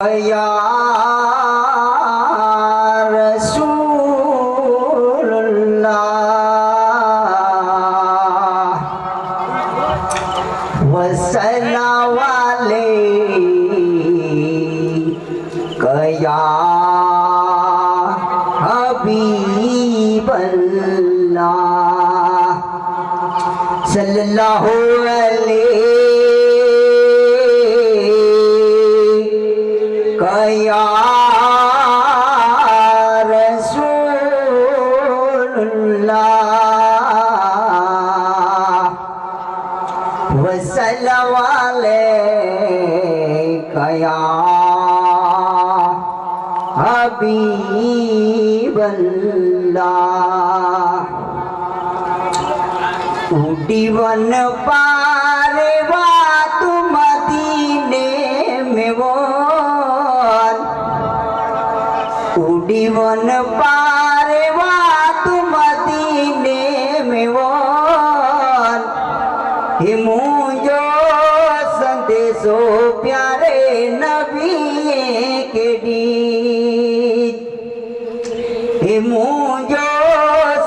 یا رسول اللہ وسلام علیک یا حبیب اللہ صلی اللہ علیہ یا رسول اللہ وسلام علیک یا حبیب اللہ اڈیون پارے بات مدینے میں وہ اڈیون پارے بات مدینے میں وہ مجھو سندیسو پیارے نبی کے دیج مجھو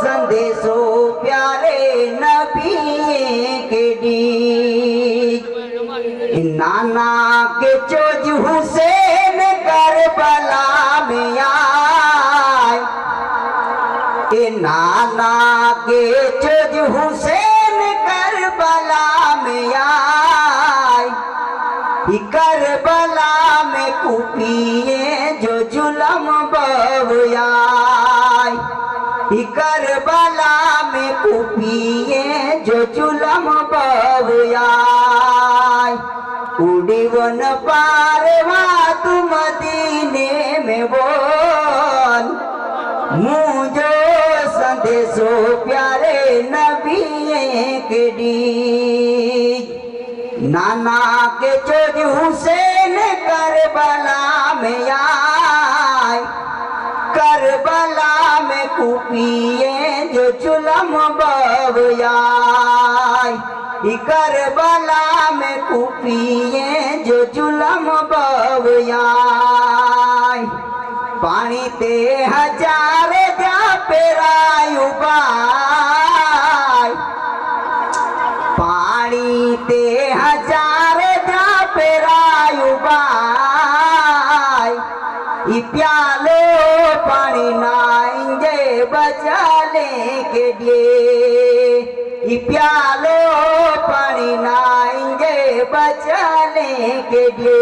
سندیسو پیارے نبی کے دیج نانا کے چوج حسین کربلا میں آئے نانا کے چوج حسین کربلا میں آئے کربلا میں کوپیے جو ظلم بویائے کربلا میں کوپیے جو ظلم بویائے اڈیون پارے بات مدینے میں بول مجھو سندیسو پیارے نبی کے دیج نانا کے چوج حسین کربلا میں آئے کربلا میں کوپیے جو ظلم بویائے کربلا میں کوپیے جو ظلم بویائے پانی تے ہزار جا پیرایو بائے پانی تے ہزار جا پیرایو بائے پیالو پانی نائنجے بچالے کے لیے پیالو پانی نائنجے بچالے کے لیے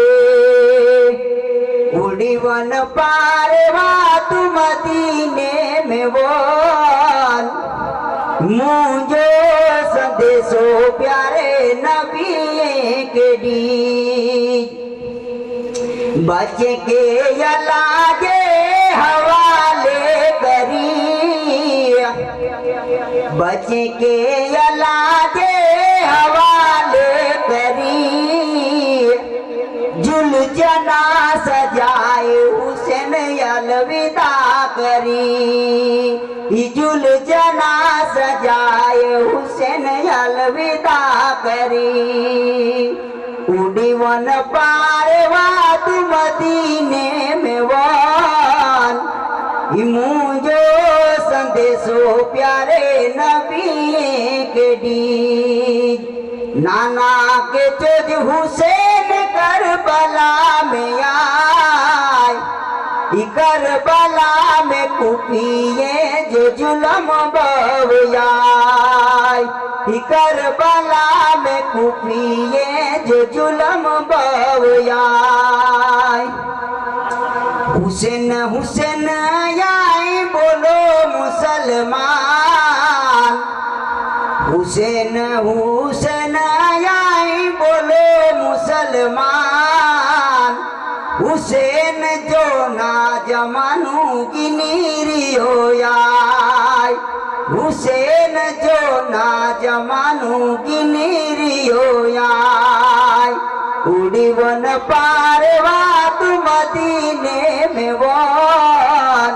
اڈیون پارے بات مدینے میں بول مجھو سندیسو پیارے نبی کے دیج بچے کے علاج حوالے کری بچے کے علاج حوالے کری جل جنا سجائے حسین الوداع کری جل جنا سجائے حسین الوداع کری اڈیون پارے بات مدینے میں وان مجھو سندیسو پیارے نبی کے دیج نانا کے چوج حسین کربلا میں آئے کربلا میں کوپیے جو ظلم بویائے کربلا میں کوپیے جو ظلم بویائے حسین حسین آئے بولو مسلمان حسین حسین آئے بولو مسلمان حسین جو ناجمانو کی نیری ہویائے حسین جو ناجمانو کی نیری ہویائے اڈیون پارے بات مدینے میں بول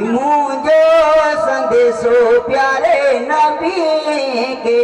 مجھو سندیسو پیارے نبی کے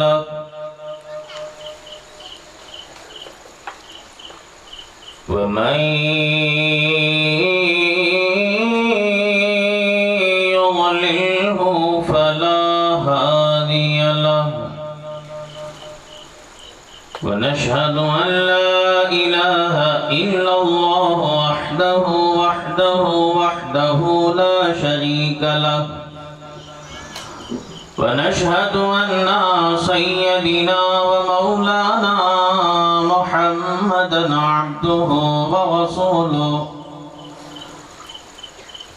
له ومن فلا هادي له ونشهد أن لا إله إلا الله وحده لا شريك له ونشهد أن سيدنا ومولانا محمدا عبده ورسوله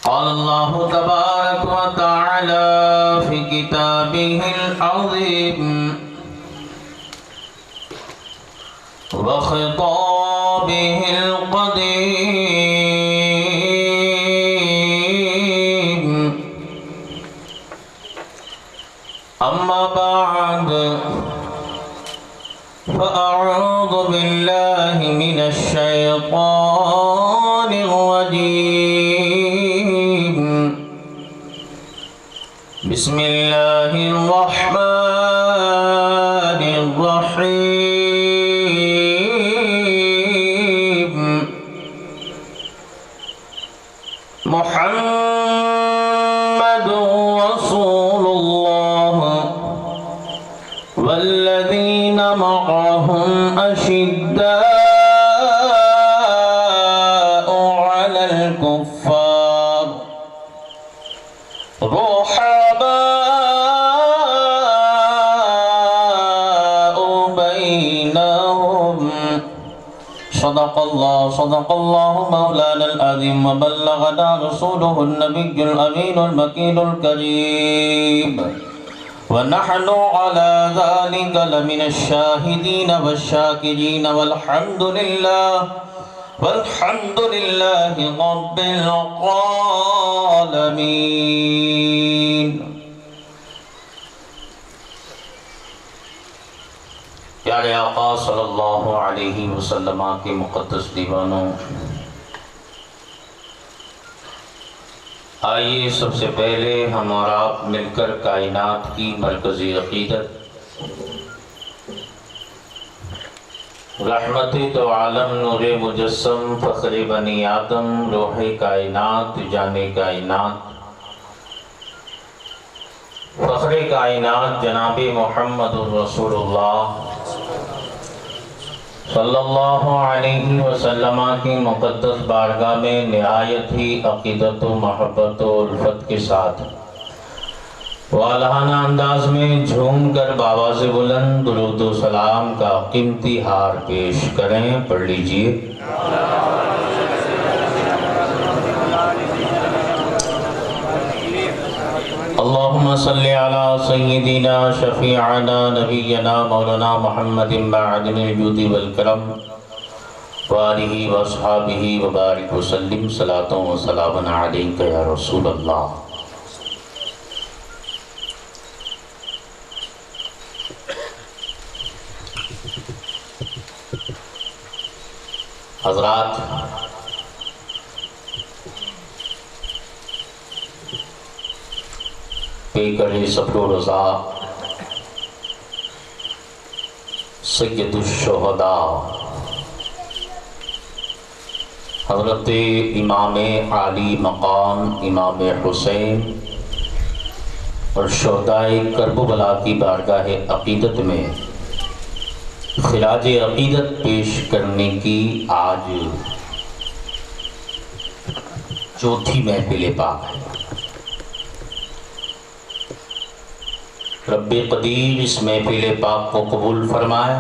قال الله تبارك وتعالى في كتابه العظيم وخطابه القديم أما بعد فأعوذ بالله من الشيطان الرجيم بسم الله الرحمن الرحيم محمد رسول الله والذين معهم أشداء على الكفار رحماء بينهم صدق الله مولانا العظيم وبلغنا رسوله النبي الأمين المكين الكريم ونحن على ذلك لمن الشاهدين والشاكرين والحمد لله رب العالمين. پیارے آقا صلی اللہ علیہ وسلم کے مقدس دیوانوں، آئیے سب سے پہلے ہم اور آپ مل کر کائنات کی مرکزی عقیدت رحمت تو عالم نور مجسم فخر بنی آدم روح کائنات جان کائنات فخر کائنات جناب محمد رسول اللہ صلی اللہ علیہ وسلم کی مقدس بارگاہ میں نہایت ہی عقیدت و محبت و الفت کے ساتھ والہانہ انداز میں جھوم کر بآواز بلند درود و سلام کا قیمتی ہار پیش کریں. پڑھ لیجئے. اللہم صلی علی سیدنا شفیعنا نبینا مولانا محمد معدن الجود والکرم وآلہ واصحابہ وبارک وسلم صلاۃ و سلام علیک یا رسول اللہ. حضرات، پیکر صبر و رضا سید الشہداء حضرت امام عالی مقام امام حسین اور شہدائے کرب و بلا کی بارگاہ عقیدت میں خراج عقیدت پیش کرنے کی آج چوتھی محفل پاک ہے. رب قدیر اس محفل پاک کو قبول فرمائے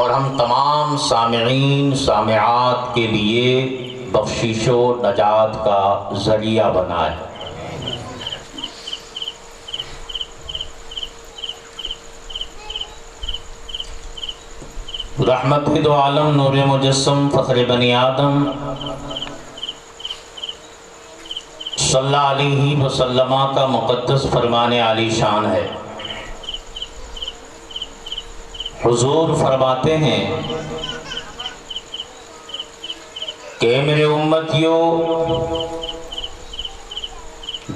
اور ہم تمام سامعین سامعات کے لیے بخشش و نجات کا ذریعہ بنائے. رحمت دو عالم نور مجسم فخر بنی آدم صلی اللہ علیہ وسلم کا مقدس فرمان عالی شان ہے. حضور فرماتے ہیں کہ میرے امتیوں،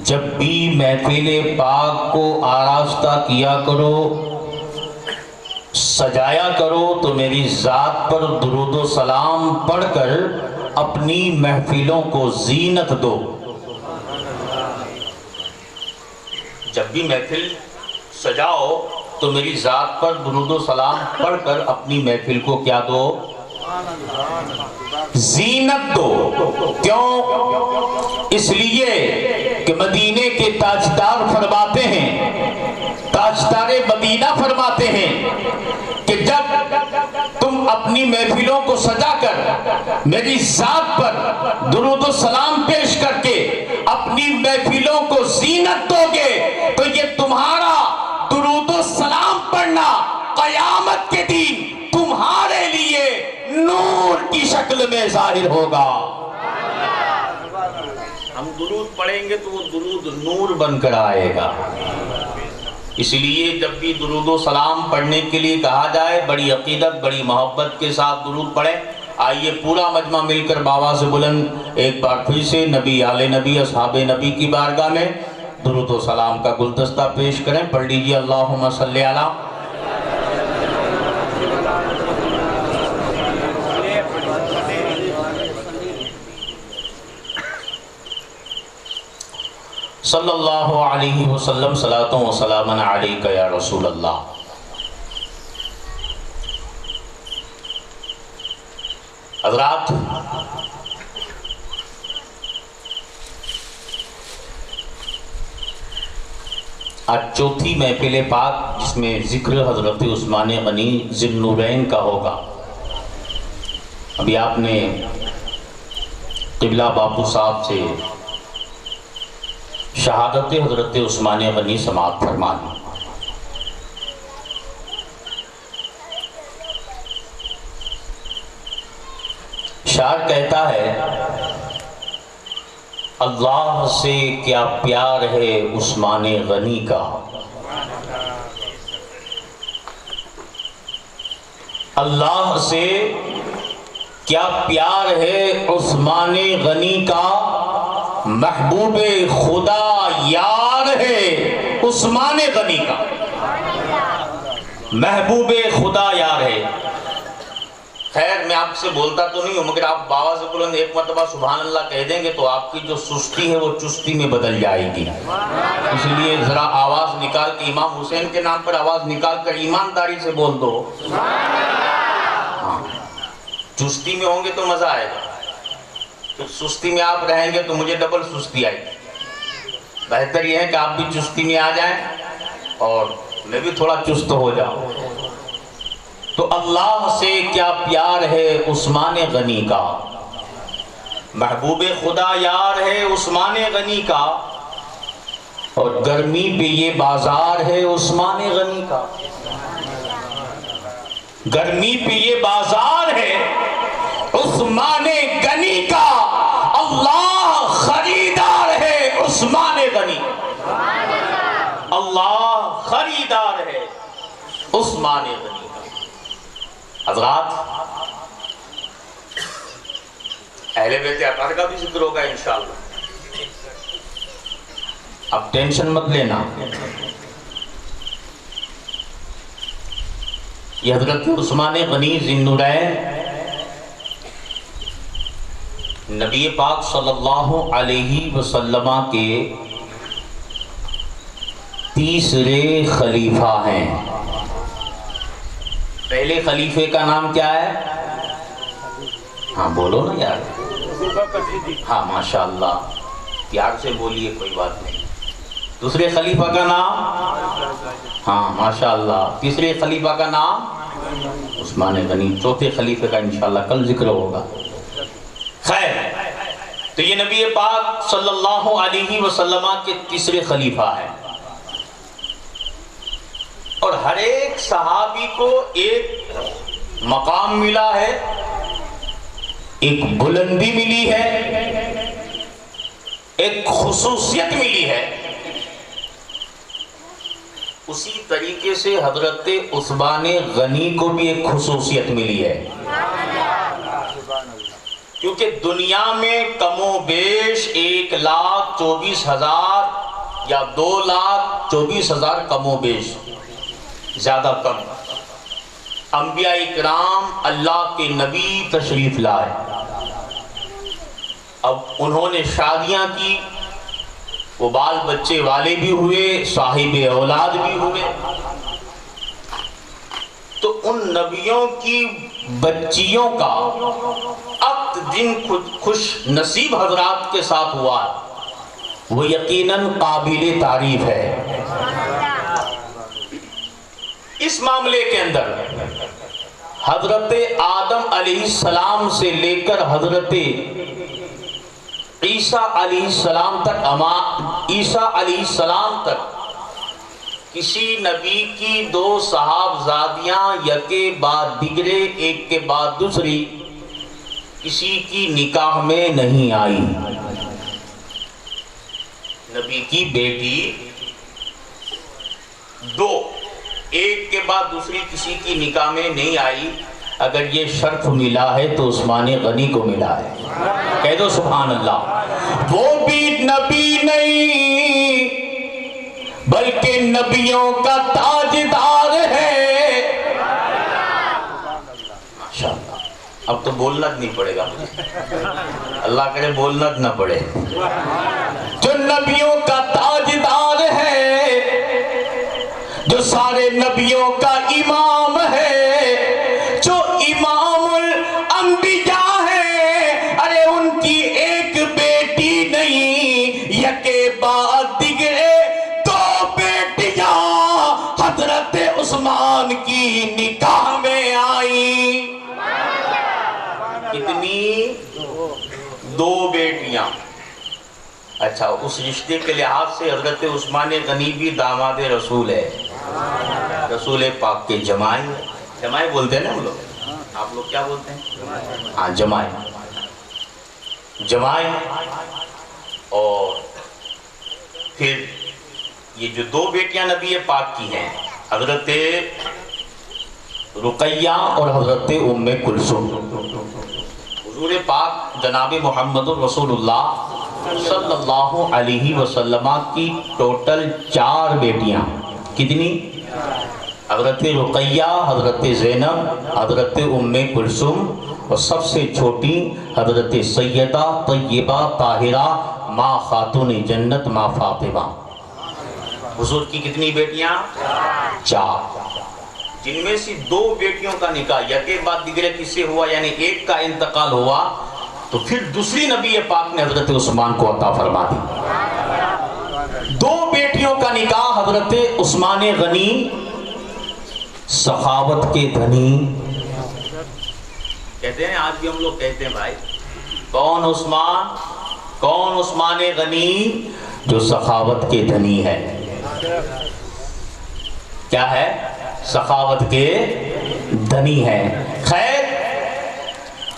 جب بھی محفل پاک کو آراستہ کیا کرو، سجایا کرو، تو میری ذات پر درود و سلام پڑھ کر اپنی محفلوں کو زینت دو. جب بھی محفل سجاؤ تو میری ذات پر درود و سلام پڑھ کر اپنی محفل کو کیا دو؟ زینت دو۔ کیوں؟ اس لیے کہ مدینے کے تاجدار فرماتے ہیں، تاجدار مدینہ فرماتے ہیں کہ جب تم اپنی محفلوں کو سجا کر میری ذات پر درود و سلام پیش کر کے اپنی محفلوں کو زینت دو گے تو یہ تمہارا درود و سلام پڑھنا قیامت کے دن تمہارے لیے نور کی شکل میں ظاہر ہوگا۔ ہم درود پڑھیں گے تو وہ درود نور بن کر آئے گا۔ اس لیے جب بھی درود و سلام پڑھنے کے لیے کہا جائے بڑی عقیدت بڑی محبت کے ساتھ درود پڑھیں۔ آئیے پورا مجمع مل کر بآواز بلند ایک بار پھر سے نبی آل نبی اصحاب نبی کی بارگاہ میں درود و سلام کا گلدستہ پیش کریں۔ پڑھ لیجیے اللہم صلی علی صلی اللہ علیہ وسلم صلاۃ و سلام علیک یا رسول اللہ۔ حضرات، آج چوتھی محفل پاک جس میں ذکر حضرت عثمان غنی ذی النورین کا ہوگا۔ ابھی آپ نے قبلہ باپو صاحب سے شہادت حضرت عثمان غنی سماعت فرما دی۔ شاعر کہتا ہے اللہ سے کیا پیار ہے عثمان غنی کا، اللہ سے کیا پیار ہے عثمان غنی کا، محبوب خدا یار ہے عثمان غنی کا، محبوب خدا یار ہے۔ خیر میں آپ سے بولتا تو نہیں ہوں مگر آپ بآواز بلند ایک مرتبہ سبحان اللہ کہہ دیں گے تو آپ کی جو سستی ہے وہ چستی میں بدل جائے گی۔ اس لیے ذرا آواز نکال کے امام حسین کے نام پر آواز نکال کر ایمانداری سے بول دو۔ ہاں، چستی میں ہوں گے تو مزہ آئے گا، تو سستی میں آپ رہیں گے تو مجھے ڈبل سستی آئے گی۔ بہتر یہ ہے کہ آپ بھی چستی میں آ جائیں اور میں بھی تھوڑا چست ہو جاؤں۔ تو اللہ سے کیا پیار ہے عثمان غنی کا، محبوب خدا یار ہے عثمان غنی کا، اور گرمی پہ یہ بازار ہے عثمان غنی کا، گرمی پہ یہ بازار ہے عثمان غنی کا، اللہ خریدار ہے عثمان غنی، اللہ خریدار ہے عثمان غنی کا۔ حضرات، اہل بیت اطہار کا بھی ذکر ہوگا انشاءاللہ، اب ٹینشن مت لینا۔ یہ حضرت عثمان غنی ذی النورین نبی پاک صلی اللہ علیہ وسلم کے تیسرے خلیفہ ہیں۔ پہلے خلیفے کا نام کیا ہے؟ ہاں بولو نا یار، ہاں ماشاءاللہ پیار سے بولیے، کوئی بات نہیں۔ دوسرے خلیفہ کا نام؟ ہاں ماشاءاللہ۔ تیسرے خلیفہ کا نام؟ عثمان غنی۔ چوتھے خلیفے کا انشاءاللہ کل ذکر ہوگا۔ خیر، تو یہ نبی پاک صلی اللہ علیہ وسلم کے تیسرے خلیفہ ہیں، اور ہر ایک صحابی کو ایک مقام ملا ہے، ایک بلندی ملی ہے، ایک خصوصیت ملی ہے۔ اسی طریقے سے حضرت عثمان غنی کو بھی ایک خصوصیت ملی ہے، کیونکہ دنیا میں کم و بیش 1,24,000 یا 2,24,000 کم و بیش، زیادہ کم انبیاء اکرام اللہ کے نبی تشریف لائے۔ اب انہوں نے شادیاں کی، وہ بال بچے والے بھی ہوئے، صاحب اولاد بھی ہوئے، تو ان نبیوں کی بچیوں کا عقد جن خوش نصیب حضرات کے ساتھ ہوا وہ یقیناً قابل تعریف ہے۔ اس معاملے کے اندر حضرت آدم علیہ السلام سے لے کر حضرت عیسیٰ علیہ السلام تک کسی نبی کی دو صحابزادیاں یکے بعد دیگرے ایک کے بعد دوسری کسی کی نکاح میں نہیں آئی۔ نبی کی بیٹی دو ایک کے بعد دوسری کسی کی نکاح میں نہیں آئی۔ اگر یہ شرف ملا ہے تو عثمان غنی کو ملا ہے۔ کہہ دو سبحان اللہ۔ وہ بھی نبی نہیں بلکہ نبیوں کا تاجدار ہے۔ ماشاءاللہ، اب تو بولنا نہیں پڑے گا مجھے، اللہ کرے بولنا نہ پڑے۔ جو نبیوں کا تاجدار ہے، جو سارے نبیوں کا امام ہے، جو امام الانبیاء ہے، ارے ان کی ایک بیٹی نہیں یکے بعد دیگرے دو بیٹیاں حضرت عثمان کی نکاح میں آئیں۔ کتنی؟ دو بیٹیاں۔ اچھا، اس رشتے کے لحاظ سے حضرت عثمان غنی بھی داماد رسول ہے، رسول پاک کے جمائی۔ جمائی بولتے ہیں نا ہم لوگ، آپ لوگ کیا بولتے ہیں؟ ہاں، جمائی۔ جمائی۔ اور پھر یہ جو دو بیٹیاں نبی پاک کی ہیں، حضرت رقیہ اور حضرت ام کلثوم، حضور پاک جناب محمد رسول اللہ صلی اللہ علیہ وسلم کی ٹوٹل 4 بیٹیاں۔ کتنی؟ حضرت رقیہ، حضرت زینب، حضرت ام کلثوم، اور سب سے چھوٹی حضرت سیدہ طیبہ طاہرہ ماں خاتون جنت ماں فاطمہ۔ حضور کی کتنی بیٹیاں؟ 4، جن میں سے 2 بیٹیوں کا نکاح یکے بعد دیگرے کس سے ہوا، یعنی ایک کا انتقال ہوا تو پھر دوسری نبی پاک نے حضرت عثمان کو عطا فرما دی۔ 2 بیٹیوں کا نکاح حضرت عثمان غنی، سخاوت کے دھنی، کہتے ہیں آج بھی ہم لوگ کہتے ہیں بھائی کون عثمان؟ کون عثمان غنی؟ جو سخاوت کے دھنی ہے۔ کیا ہے؟ سخاوت کے دھنی ہے۔ خیر،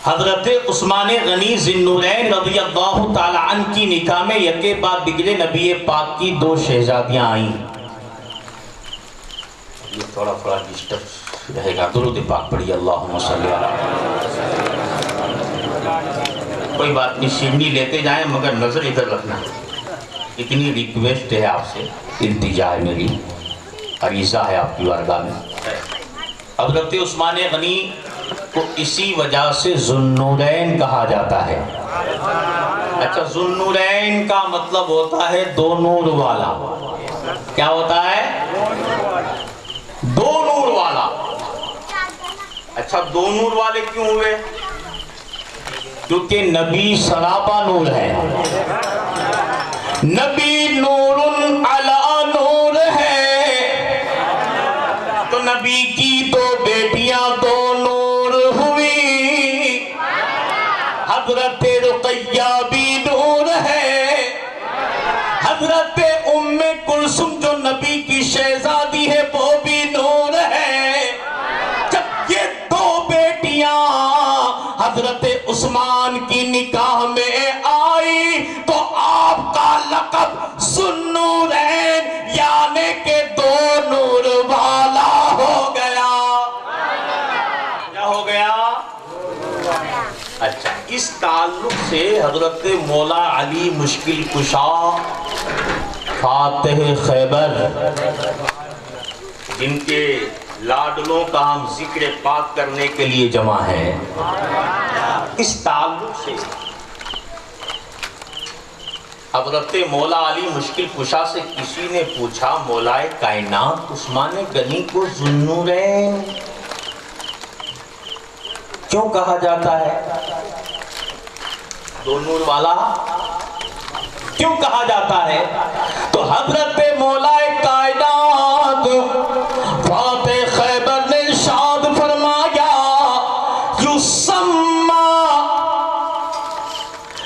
حضرت عثمان غنی ذی النورین رضی اللہ تعالی عنہ کی نکاح میں یکے بعد دیگرے نبی پاک کی 2 شہزادیاں آئیں۔ یہ تھوڑا ڈسٹرب رہے گا، درود پاک پڑھیے اللہم صلی علی۔ کوئی بات نہیں، شیرنی لیتے جائیں مگر نظر ادھر رکھنا۔ اتنی ریکویسٹ ہے آپ سے، التجا ہے میری، عریضہ ہے آپ کی بارگاہ میں۔ حضرت عثمان غنی کو اسی وجہ سے ذو النورین کہا جاتا ہے۔ اچھا، ذو النورین کا مطلب ہوتا ہے 2 نور والا۔ کیا ہوتا ہے؟ 2 نور والا۔ اچھا، 2 نور والے کیوں ہوئے؟ کیونکہ نبی سراپا نور ہے، نبی نور علی نور ہے، تو نبی کی 2 بیٹیاں 2 نور ہوئی۔ حضرت رقیہ بھی نور ہے، حضرت ام کلثوم جو نبی کی شہزادی ہے وہ بھی نور ہے۔ جب یہ 2 بیٹیاں حضرت عثمان کی نکاح میں آئی تو آپ کا لقب ذو النورین یعنی کہ 2 نور والا ہو گیا۔ کیا ہو گیا؟ اچھا، اس تعلق سے حضرت مولا علی مشکل کشا فاتح خیبر، جن کے لاڈلوں کا ہم ذکر پاک کرنے کے لیے جمع ہیں، اس تعلق سے حضرت مولا علی مشکل کشا سے کسی نے پوچھا مولائے کائنات عثمان غنی کو ذوالنورین کیوں کہا جاتا ہے؟ دو نور والا کیوں کہا جاتا ہے؟ تو حضرت مولا کائنات فاتح خیبر نے ارشاد فرمایا یسمى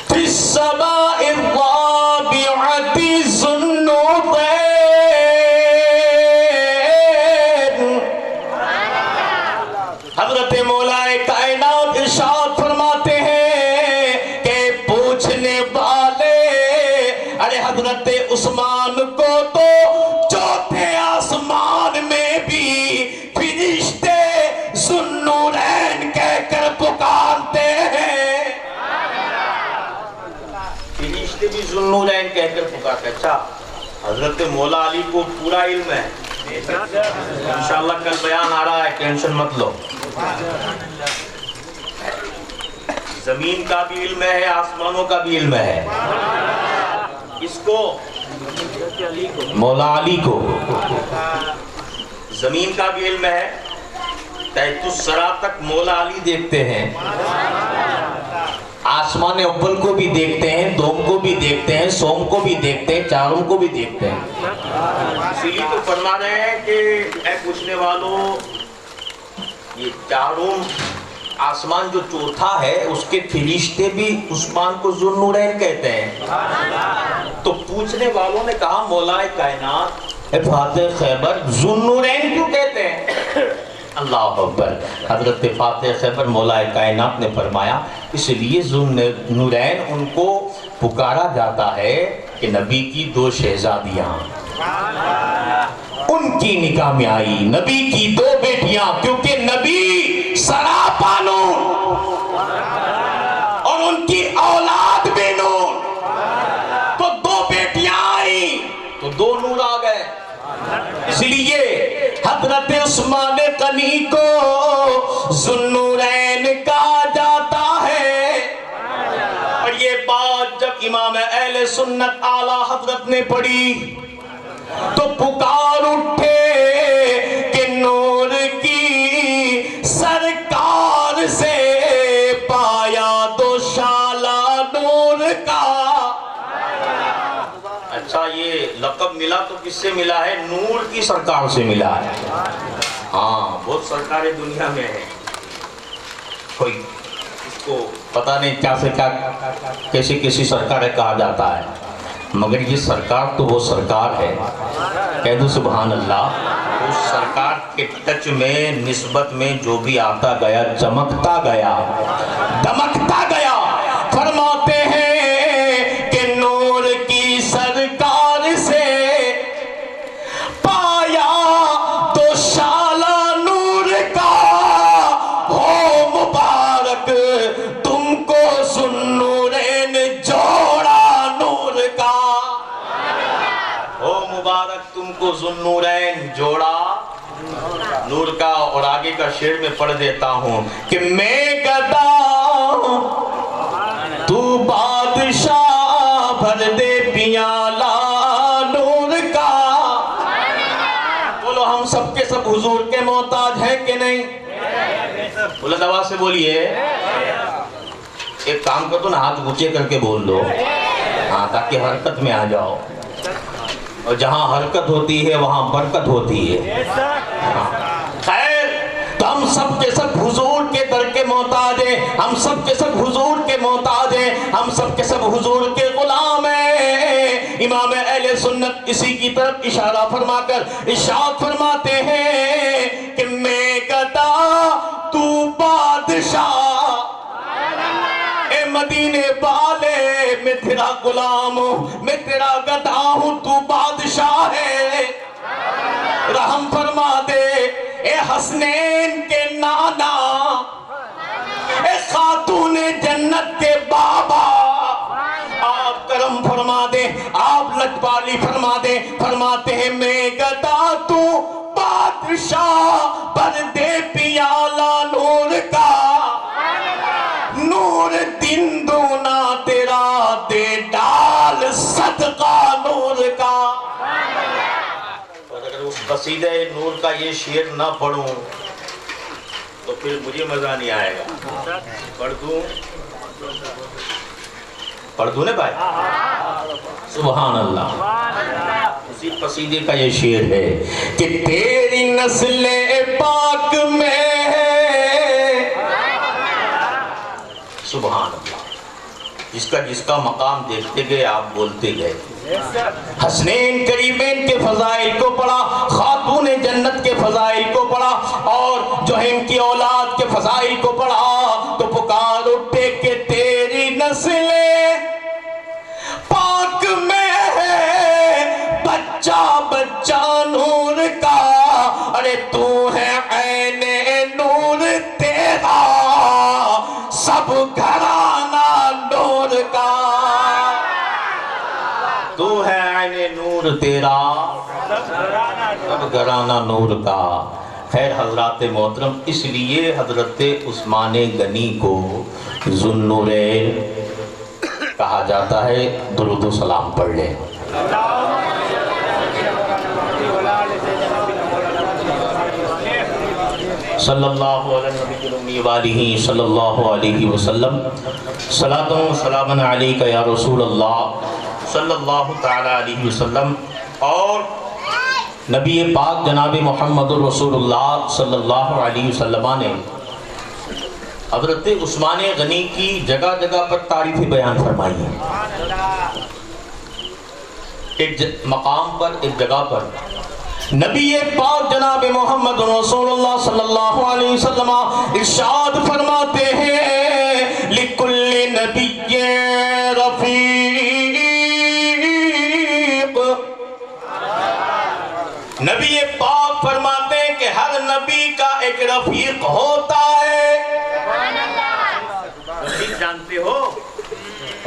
فی السماء الرابعة ذوالنورین۔ حضرت مولا کائنات ارشاد فرماتے ہیں کہ پوچھنے والے ارے حضرت عثمان کو تو چوتھے آسمان میں بھی فرشتے ذوالنورین کہہ کر پکارتے ہیں۔ فرشتے بھی ذوالنورین کہہ کر پکارتے ہیں۔ اچھا حضرت مولا علی کو پورا علم ہے، انشاءاللہ کل بیان آ رہا ہے، ٹینشن مت لو۔ زمین کا بھی علم ہے، آسمانوں کا بھی علم ہے۔ اس کو مولا علی کو زمین کا بھی علم ہے، تحت الثری تک مولا علی دیکھتے ہیں، آسمان اول کو بھی دیکھتے ہیں، دوم کو بھی دیکھتے ہیں، سوم کو بھی دیکھتے ہیں، چاروں کو بھی دیکھتے ہیں۔ اسی لیے تو فرما رہے ہیں کہ اے پوچھنے والوں یہ چاروں آسمان جو چوتھا ہے اس کے فرشتے بھی عثمان کو ذوالنورین کہتے ہیں۔ تو پوچھنے والوں نے کہا مولا کائنات اے فاتح خیبر ذوالنورین کیوں کہتے ہیں؟ اللہ اکبر۔ حضرت فاتح خیبر مولا کائنات نے فرمایا اس لیے ذوالنورین ان کو پکارا جاتا ہے کہ نبی کی دو شہزادیاں ان کی نکاح میں آئی، نبی کی دو بیٹیاں، کیونکہ نبی سراپا نور اور ان کی اولاد بھی نور، تو دو بیٹیاں آئیں تو دو نور آ گئے۔ اس لیے حضرت عثمان غنی کو ذوالنورین کہا جاتا ہے۔ اور یہ بات جب امام اہل سنت اعلیٰ حضرت نے پڑھی تو پکار اٹھے کہ نور کی سرکار سے پایا دو شالہ نور کا۔ اچھا یہ لقب ملا تو کس سے ملا ہے؟ نور کی سرکار سے ملا ہے۔ ہاں بہت سرکاریں دنیا میں ہیں، کوئی اس کو پتہ نہیں کیا سے کیا کیسی کیسی سرکاریں کہا جاتا ہے، مگر یہ سرکار تو وہ سرکار ہے، کہہ دو سبحان اللہ۔ اس سرکار کے ٹچ میں نسبت میں جو بھی آتا گیا چمکتا گیا دمکتا گیا۔ فرماتے ہیں کہ نور کی سرکار سے پایا تو شالہ نور کا، ہو مبارک تم کو ذوالنورین جوڑا نور کا، ہو مبارک تم کو ذوالنورین جوڑا نور کا۔ اور آگے کا شعر میں پڑھ دیتا ہوں کہ میں گدا تو بادشاہ بھر دے پیالہ نور کا۔ بولو ہم سب کے سب حضور کے محتاج ہیں کہ نہیں؟ بلند آواز سے بولیے۔ ایک کام کر دو نا، ہاتھ اونچے کر کے بول دو، ہاں تاکہ حرکت میں آ جاؤ، اور جہاں حرکت ہوتی ہے وہاں برکت ہوتی ہے۔ خیر تو ہم سب کے سب حضور کے در کے محتاج ہیں، ہم سب کے سب حضور کے محتاج ہیں، ہم سب کے سب حضور کے غلام ہیں۔ امام اہل سنت اسی کی طرف اشارہ فرما کر ارشاد فرماتے ہیں کہ میں گدا تو بادشاہ، اے مدینے والے میں تیرا غلام ہوں، میں تیرا گدا ہوں، تو بادشاہ ہے۔ رحم فرما دے اے حسنین کے نانا، اے خاتون جنت کے بابا، آپ کرم فرما دے، آپ لجپالی فرما دے۔ فرماتے ہیں میں گدا تو بادشاہ بھر دے پیالہ نور کا، نور دن دونا تیرا دے ڈال سا قصیدہ نور کا یہ شعر نہ پڑھوں تو پھر مجھے مزہ نہیں آئے گا. پڑھ دوں نا بھائی. سبحان اللہ. اسی قصیدے کا یہ شعر ہے کہ تیری نسل پاک میں سبحان اللہ. جس کا مقام دیکھتے گئے آپ بولتے گئے. حسنین کریمین کے فضائل کو پڑھا, خاتون جنت کے فضائل کو پڑھا, اور جو ہے ان کی اولاد کے فضائل کو پڑھا تو پکار اٹھے کہ تیری نسل پاک میں ہے بچہ بچہ نور کا, ارے تو ہے عین نور تیرا سب گھرانہ نور کا, تو ہے عین نور تیرا سب گھرانہ نور کا. خیر حضرات محترم, اس لیے حضرت عثمان غنی کو ذو النورین کہا جاتا ہے. درود و سلام پڑھ لیں. صلی اللہ علیہ وآلہ صلی اللہ علیہ وسلم. صلاۃ و سلام علیک یا رسول اللہ صلی اللہ تعالی علیہ وسلم. اور نبی پاک جناب محمد رسول اللہ صلی اللہ علیہ وسلم نے حضرت عثمان غنی کی جگہ جگہ پر تعریف بیان فرمائی ہے. ایک مقام پر, ایک جگہ پر نبی پاک جناب محمد رسول اللہ صلی اللہ علیہ وسلم ارشاد فرماتے ہیں لِكُلِّ نَبِيٍّ رَفِيقٌ. نبی پاک فرماتے ہیں کہ ہر نبی کا ایک رفیق ہوتا ہے. رفیق جانتے ہو؟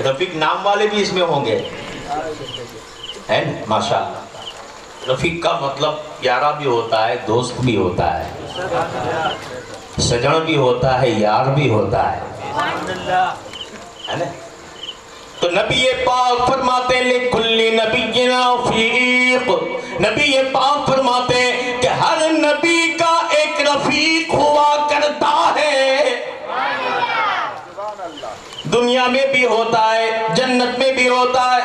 رفیق نام والے بھی اس میں ہوں گے, ہے نا؟ ماشاءاللہ. رفیق کا مطلب پیارا بھی ہوتا ہے, دوست بھی ہوتا ہے, سجن بھی ہوتا ہے, یار بھی ہوتا ہے نا؟ تو نبی پاک فرماتے ہیں لِكُلِّ نَبِيٍّ رَفِيقٌ. نبی پاک فرماتے ہیں کہ ہر نبی کا ایک رفیق ہوا کرتا ہے. دنیا میں بھی ہوتا ہے, جنت میں بھی ہوتا ہے.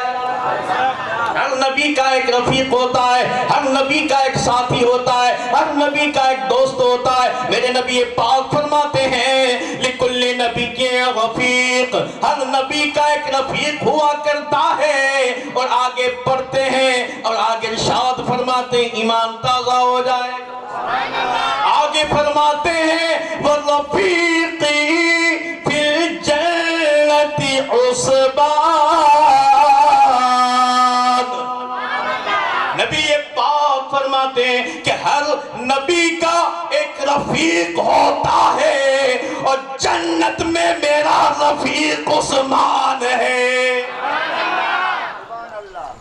ہر نبی کا ایک رفیق ہوتا ہے, ہر نبی کا ایک ساتھی ہوتا ہے, ہر نبی کا ایک دوست ہوتا ہے. میرے نبی پاک فرماتے ہیں لِكُلِّ نَبِيٍّ رَفِيقٌ. ہر نبی کا ایک رفیق ہوا کرتا ہے. اور آگے پڑھتے ہیں اور آگے ارشاد فرماتے ہیں, ایمان تازہ ہو جائے. آگے فرماتے ہیں وَرَفِيقِي فِي الْجَنَّةِ عُصْبَانٌ. نبی پاک فرماتے ہیں کہ ہر نبی کا ایک رفیق ہوتا ہے, اور جنت میں میرا رفیق عثمان ہے.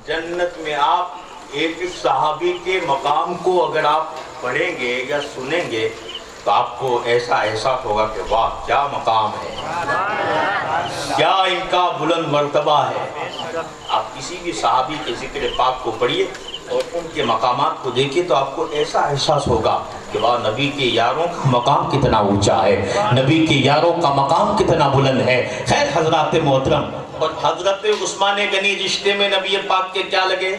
جنت میں آپ ایک صحابی کے مقام کو اگر آپ پڑھیں گے یا سنیں گے تو آپ کو ایسا احساس ہوگا کہ واہ کیا مقام ہے, کیا ان کا بلند مرتبہ ہے. آپ کسی بھی صحابی کے ذکر پاک کو پڑھیے اور ان کے مقامات کو دیکھیے تو آپ کو ایسا احساس ہوگا کہ واہ نبی کے یاروں کا مقام کتنا اونچا ہے, نبی کے یاروں کا مقام کتنا بلند ہے. خیر حضرات محترم, اور حضرت عثمان غنی رشتے میں نبی پاک کے کیا لگے؟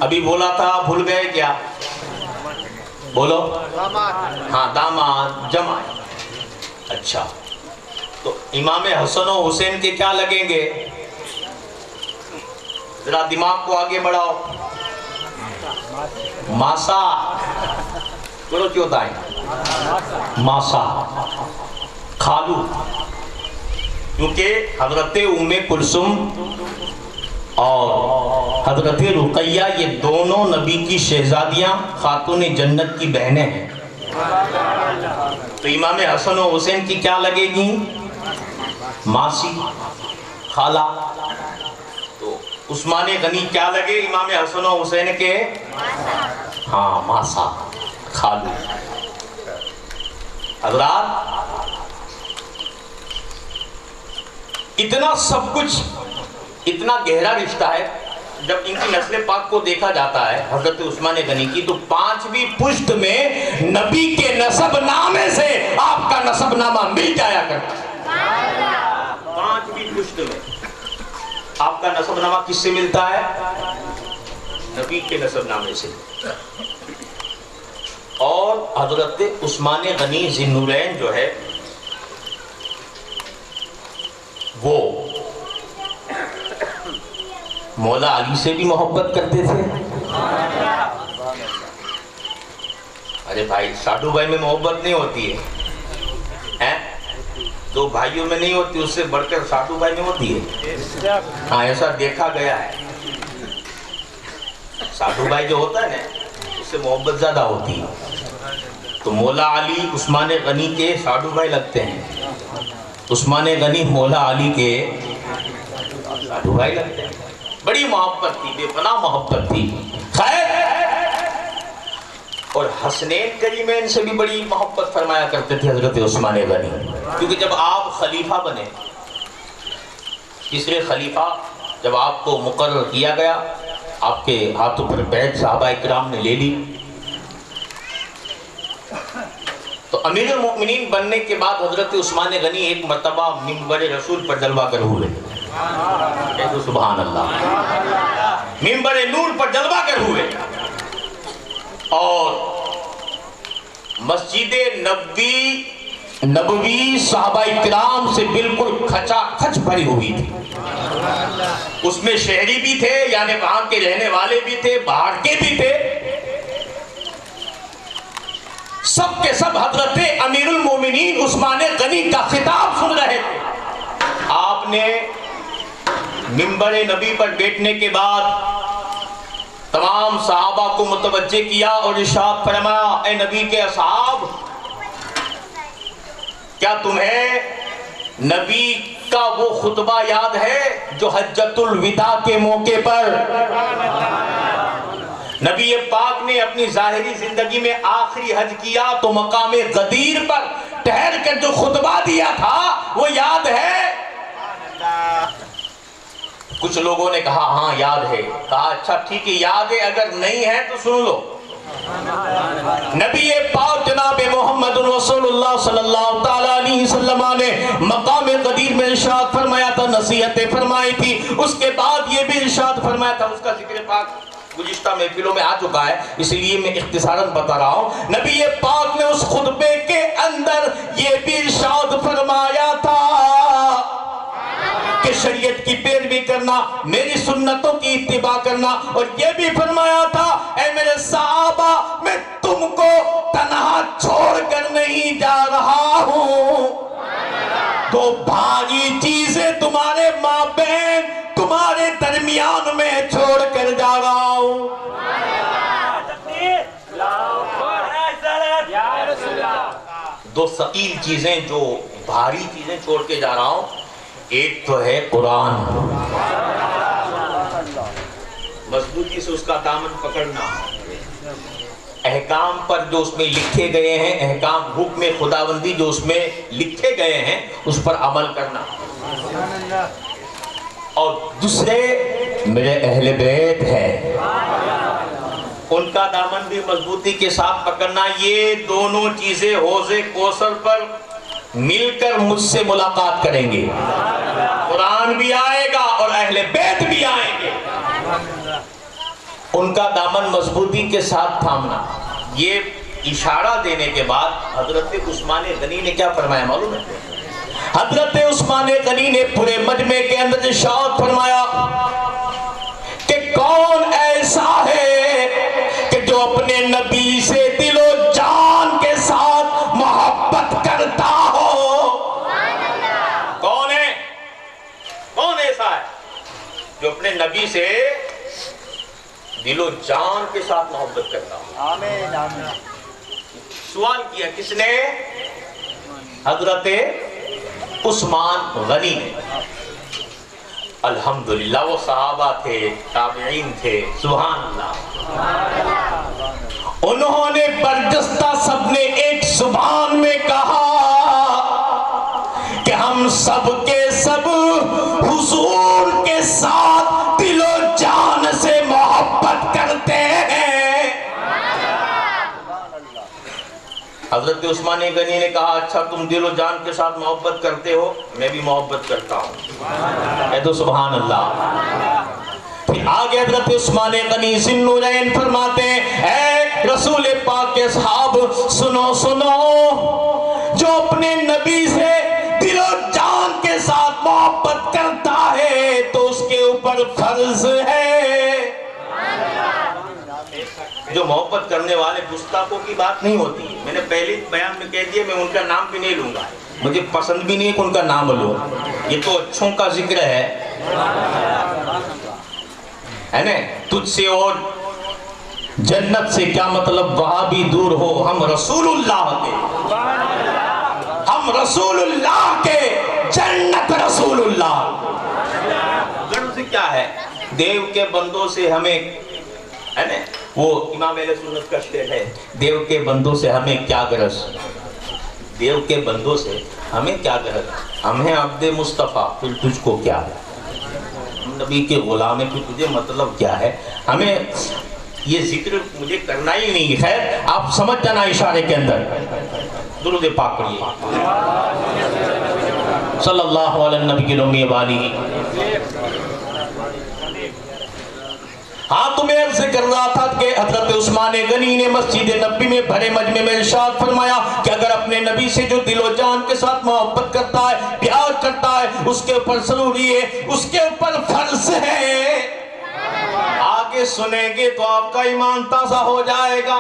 ابھی بولا تھا, بھول گئے کیا؟ بولو. ہاں, داماد جمائی. اچھا, تو امام حسن و حسین کے کیا لگیں گے؟ ذرا دماغ کو آگے بڑھاؤ. ماسا بولو کیوں ہوتا ہے؟ ماسا, خالو. کیونکہ حضرت ام کلثوم اور حضرت رقیہ یہ دونوں نبی کی شہزادیاں خاتون جنت کی بہنیں ہیں. تو امام حسن و حسین کی کیا لگے گی؟ ماسی, خالہ. تو عثمان غنی کیا لگے امام حسن و حسین کے؟ ہاں, ماسا, خالو. حضرات اتنا سب کچھ, اتنا گہرا رشتہ ہے. جب ان کی نسل پاک کو دیکھا جاتا ہے حضرت عثمان غنی کی، تو 5ویں پشت میں نبی کے نسب نامے سے آپ کا نسب نامہ مل جایا کرتا ہے۔ 5ویں پشت میں آپ کا نسب نامہ کس سے ملتا ہے؟ نبی کے نسب نامے سے۔ اور حضرت عثمان غنی ذی النورین جو ہے وہ مولا علی سے بھی محبت کرتے تھے۔ ارے بھائی، ساڈو بھائی میں محبت نہیں ہوتی ہے، دو بھائیوں میں نہیں ہوتی، اس سے بڑھ کر ساڈو بھائی میں ہوتی ہے۔ ہاں، ایسا دیکھا گیا ہے۔ ساڈو بھائی جو ہوتا ہے نا، اس سے محبت زیادہ ہوتی ہے۔ تو مولا علی عثمان غنی کے ساڈو بھائی لگتے ہیں، عثمان غنی مولا علی کے ساڈو بھائی لگتے ہیں۔ بڑی محبت تھی، بے پناہ محبت تھی۔ خیر، اور حسنین کریمین سے بھی بڑی محبت فرمایا کرتے تھے حضرت عثمان غنی، کیونکہ جب آپ خلیفہ بنے، تیسرے خلیفہ جب آپ کو مقرر کیا گیا، آپ کے ہاتھوں پر بیعت صحابہ اکرام نے لے لی، تو امیر المؤمنین بننے کے بعد حضرت عثمان غنی ایک مرتبہ منبر رسول پر جلوہ گر ہوئے۔ سبحان اللہ، منبر نور پر جلوہ گر ہوئے، اور مسجد نبوی صحابہ اکرام سے بالکل کھچا کھچ بھری ہوئی تھی۔ اس میں شہری بھی تھے، یعنی وہاں کے رہنے والے بھی تھے، باہر کے بھی تھے، سب کے سب حضرت امیر المومنین عثمان غنی کا خطاب سن رہے تھے۔ آپ نے منبر نبی پر بیٹھنے کے بعد تمام صحابہ کو متوجہ کیا اور ارشاد فرمایا، اے نبی کے اصحاب، کیا تمہیں نبی کا وہ خطبہ یاد ہے جو حجۃ الوداع کے موقع پر نبی پاک نے اپنی ظاہری زندگی میں آخری حج کیا تو مقام غدیر پر ٹھہر کر جو خطبہ دیا تھا وہ یاد ہے؟ کچھ لوگوں نے کہا ہاں یاد ہے۔ کہا اچھا ٹھیک ہے، یاد ہے، اگر نہیں ہے تو سن لو۔ نبی پاک جناب محمد رسول اللہ صلی اللہ تعالیٰ علیہ وسلم نے مقام غدیر میں ارشاد فرمایا تھا، نصیحتیں فرمائی تھی، اس کے بعد یہ بھی ارشاد فرمایا تھا، اس کا ذکر پاک گزشتہ محفلوں میں آ چکا ہے، اس لیے میں اختصاراً بتا رہا ہوں۔ نبی پاک نے اس خطبے کے اندر یہ بھی ارشاد فرمایا تھا کہ شریعت کی پیروی کرنا، میری سنتوں کی اتباع کرنا، اور یہ بھی فرمایا تھا اے میرے صحابہ، میں تم کو تنہا چھوڑ کر نہیں جا رہا ہوں، دو بھاری چیزیں تمہارے مابین، تمہارے درمیان میں چھوڑ کر جا رہا ہوں۔ دو ثقیل چیزیں، جو بھاری چیزیں چھوڑ کے جا رہا ہوں، ایک تو ہے قرآن، مضبوطی سے اس کا دامن پکڑنا، احکام پر جو اس میں لکھے گئے ہیں، احکام حکم خداوندی جو اس میں لکھے گئے ہیں اس پر عمل کرنا، اور دوسرے میرے اہل بیت ہے، ان کا دامن بھی مضبوطی کے ساتھ پکڑنا۔ یہ دونوں چیزیں حوض کوثر پر مل کر مجھ سے ملاقات کریں گے، قرآن بھی آئے گا اور اہل بیت بھی آئیں گے، ان کا دامن مضبوطی کے ساتھ تھامنا۔ یہ اشارہ دینے کے بعد حضرت عثمان غنی نے کیا فرمایا معلوم ہے؟ حضرت عثمان غنی نے پورے مجمع کے اندر ارشاد فرمایا کہ کون ایسا ہے کہ جو اپنے نبی سے دل و جان کے ساتھ محبت کرتا ہو؟ کون ہے؟ کون ایسا ہے جو اپنے نبی سے دل و جان کے ساتھ محبت کرتا ہو؟ آمین آمین۔ سوال کیا کس نے؟ حضرت عثمان غنی نے۔ الحمدللہ وہ صحابہ تھے، تابعین تھے، سبحان اللہ، انہوں نے برجستہ سب نے ایک زبان میں کہا کہ ہم سب کے سب حضور کے ساتھ دل و جان حضرت عثمان غنی نے کہا اچھا تم دل و جان کے ساتھ محبت کرتے ہو، میں بھی محبت کرتا ہوں. اے تو سبحان اللہ. پھر آگے حضرت عثمان غنی ذی النورین فرماتے ہیں اے رسول پاک کے صحاب سنو سنو، جو اپنے نبی سے دل و جان کے ساتھ محبت کرتا ہے تو اس کے اوپر فرض ہے. جو محبت کرنے والے گستاخوں کی بات نہیں ہوتی. میں نے پہلے بیان میں کہہ دیا میں ان کا نام بھی نہیں لوں گا، مجھے پسند بھی نہیں ہے کہ ان کا نام لوں. یہ تو اچھوں کا ذکر ہے نا. تجھ سے اور جنت سے کیا مطلب، وہاں بھی دور ہو، ہم رسول اللہ کے، ہم رسول اللہ کے، جنت رسول اللہ. غرض کیا ہے؟ دیو کے بندوں سے ہمیں، ہے نا وہ امام اہل سنت کا شعر ہے، دیو کے بندوں سے ہمیں کیا غرض، دیو کے بندوں سے ہمیں کیا غرض، ہم ہیں عبد مصطفیٰ پھر تجھ کو کیا ہے، نبی کے غلام ہے پھر تجھے مطلب کیا ہے. ہمیں یہ ذکر مجھے کرنا ہی نہیں. خیر آپ سمجھ جانا اشارے کے اندر. درود پاک پڑھیے صلی اللہ علیہ النبی الامی وآلہ. ہاں تمہیں عرض کر رہا تھا کہ حضرت عثمان غنی نے مسجد نبی میں بھرے مجمع میں ارشاد فرمایا کہ اگر اپنے نبی سے جو دل و جان کے ساتھ محبت کرتا ہے، پیار کرتا ہے، اس کے اوپر ضروری ہے، اس کے اوپر فرض ہے. آگے سنیں گے تو آپ کا ایمان تازہ ہو جائے گا.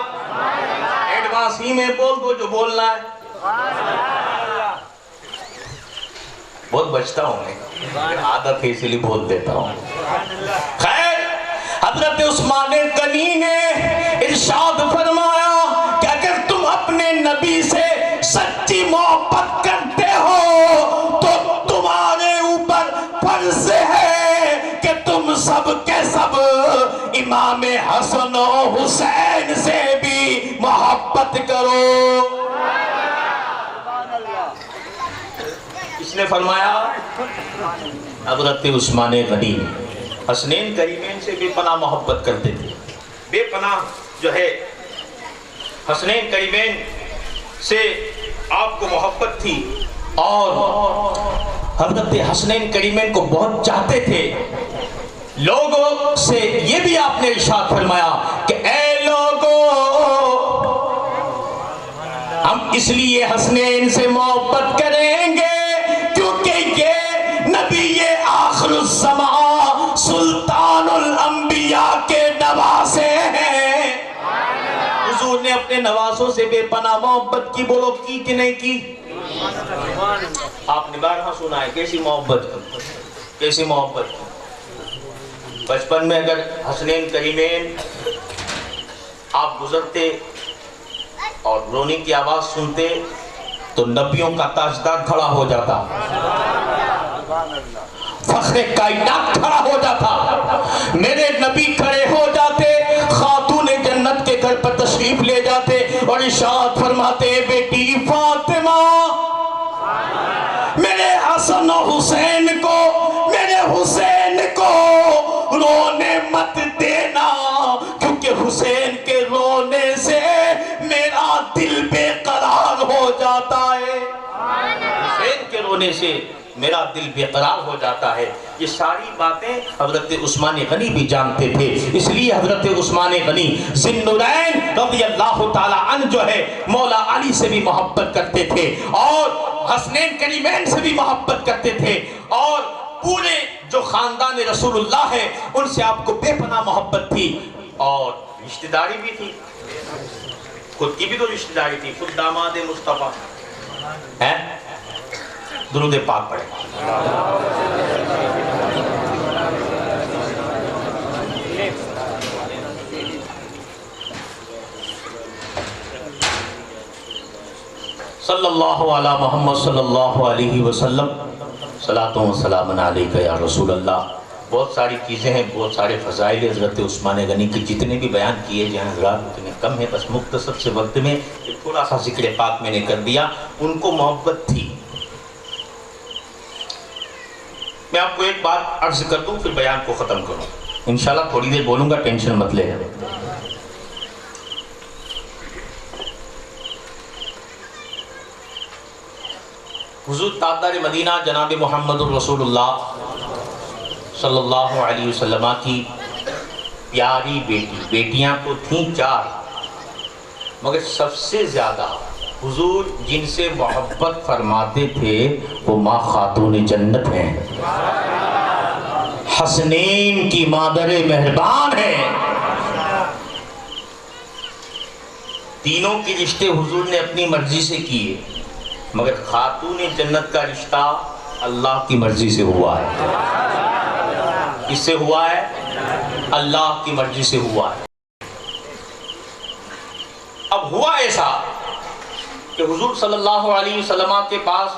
ایڈوانس ہی میں بول دو جو بولنا ہے. بہت بچتا ہوں میں، عادت ہے اسی لیے بول دیتا ہوں. خیر حضرت عثمان غنی نے ارشاد فرمایا کہ اگر تم اپنے نبی سے سچی محبت کرتے ہو تو تمہارے اوپر فرض ہے کہ تم سب کے سب امام حسن و حسین سے بھی محبت کرو. کس نے فرمایا؟ حضرت عثمان غنی. حسنین کریمین سے بے پناہ محبت کرتے تھے. بے پناہ جو ہے حسنین کریمین سے آپ کو محبت تھی اور حضرت حسنین کریمین کو بہت چاہتے تھے. لوگوں سے یہ بھی آپ نے ارشاد فرمایا کہ اے لوگوں، ہم اس لیے حسنین سے محبت کریں گے کیونکہ یہ نبی آخر الزمان سلطان الانبیاء کے نواسے ہیں. حضور نے اپنے نواسوں سے بے پناہ محبت کی. بولو کی کہ نہیں کی؟ آپ نے بارہا سنا ہے کیسی محبت کی، کیسی محبت کی. بچپن میں اگر حسنین کریمین آپ گزرتے اور رونے کی آواز سنتے تو نبیوں کا تاجدار کھڑا ہو جاتا، فخر کائنات کھڑا ہو جاتا، میرے نبی کھڑے ہو جاتے، خاتون جنت کے گھر پر تشریف لے جاتے اور ارشاد فرماتے بیٹی فاطمہ میرے حسن و حسین کو، میرے حسین کو رونے مت دینا کیونکہ حسین کے رونے سے میرا دل بے قرار ہو جاتا ہے. حسین کے رونے سے میرا دل بے قرار ہو جاتا ہے. یہ ساری باتیں حضرت عثمان غنی بھی جانتے تھے. اس لیے حضرت عثمان غنی ذی النورین رضی اللہ تعالی عنہ جو ہے مولا علی سے بھی محبت کرتے تھے اور حسنین کریمین سے بھی محبت کرتے تھے اور پورے جو خاندان رسول اللہ ہے ان سے آپ کو بے پناہ محبت تھی اور رشتہ داری بھی تھی. خود کی بھی تو رشتہ داری تھی. خود داماد مصطفیٰ ہیں. درود پاک پڑھیں. صلی اللہ علی محمد صلی اللہ علیہ وسلم. صلاۃ و سلام علیک یا رسول اللہ. بہت ساری چیزیں ہیں، بہت سارے فضائل حضرت عثمان غنی کی جتنے بھی بیان کیے جائیں حضرات اتنے کم ہیں. بس مختصر سے وقت میں تھوڑا سا ذکر پاک میں نے کر دیا. ان کو محبت تھی. میں آپ کو ایک بات عرض کر دوں پھر بیان کو ختم کروں. انشاءاللہ تھوڑی دیر بولوں گا، ٹینشن مت لے. حضور تاجدار مدینہ جناب محمد الرسول اللہ صلی اللہ علیہ وسلم کی پیاری بیٹیاں تو تھیں 4، مگر سب سے زیادہ حضور جن سے محبت فرماتے تھے وہ ماں خاتون جنت ہیں، حسنین کی مادر مہربان ہیں۔ تینوں کے رشتے حضور نے اپنی مرضی سے کیے، مگر خاتون جنت کا رشتہ اللہ کی مرضی سے ہوا ہے۔ کس سے ہوا ہے؟ اللہ کی مرضی سے ہوا ہے۔ اب ہوا ایسا کہ حضور صلی اللہ علیہ وسلم کے پاس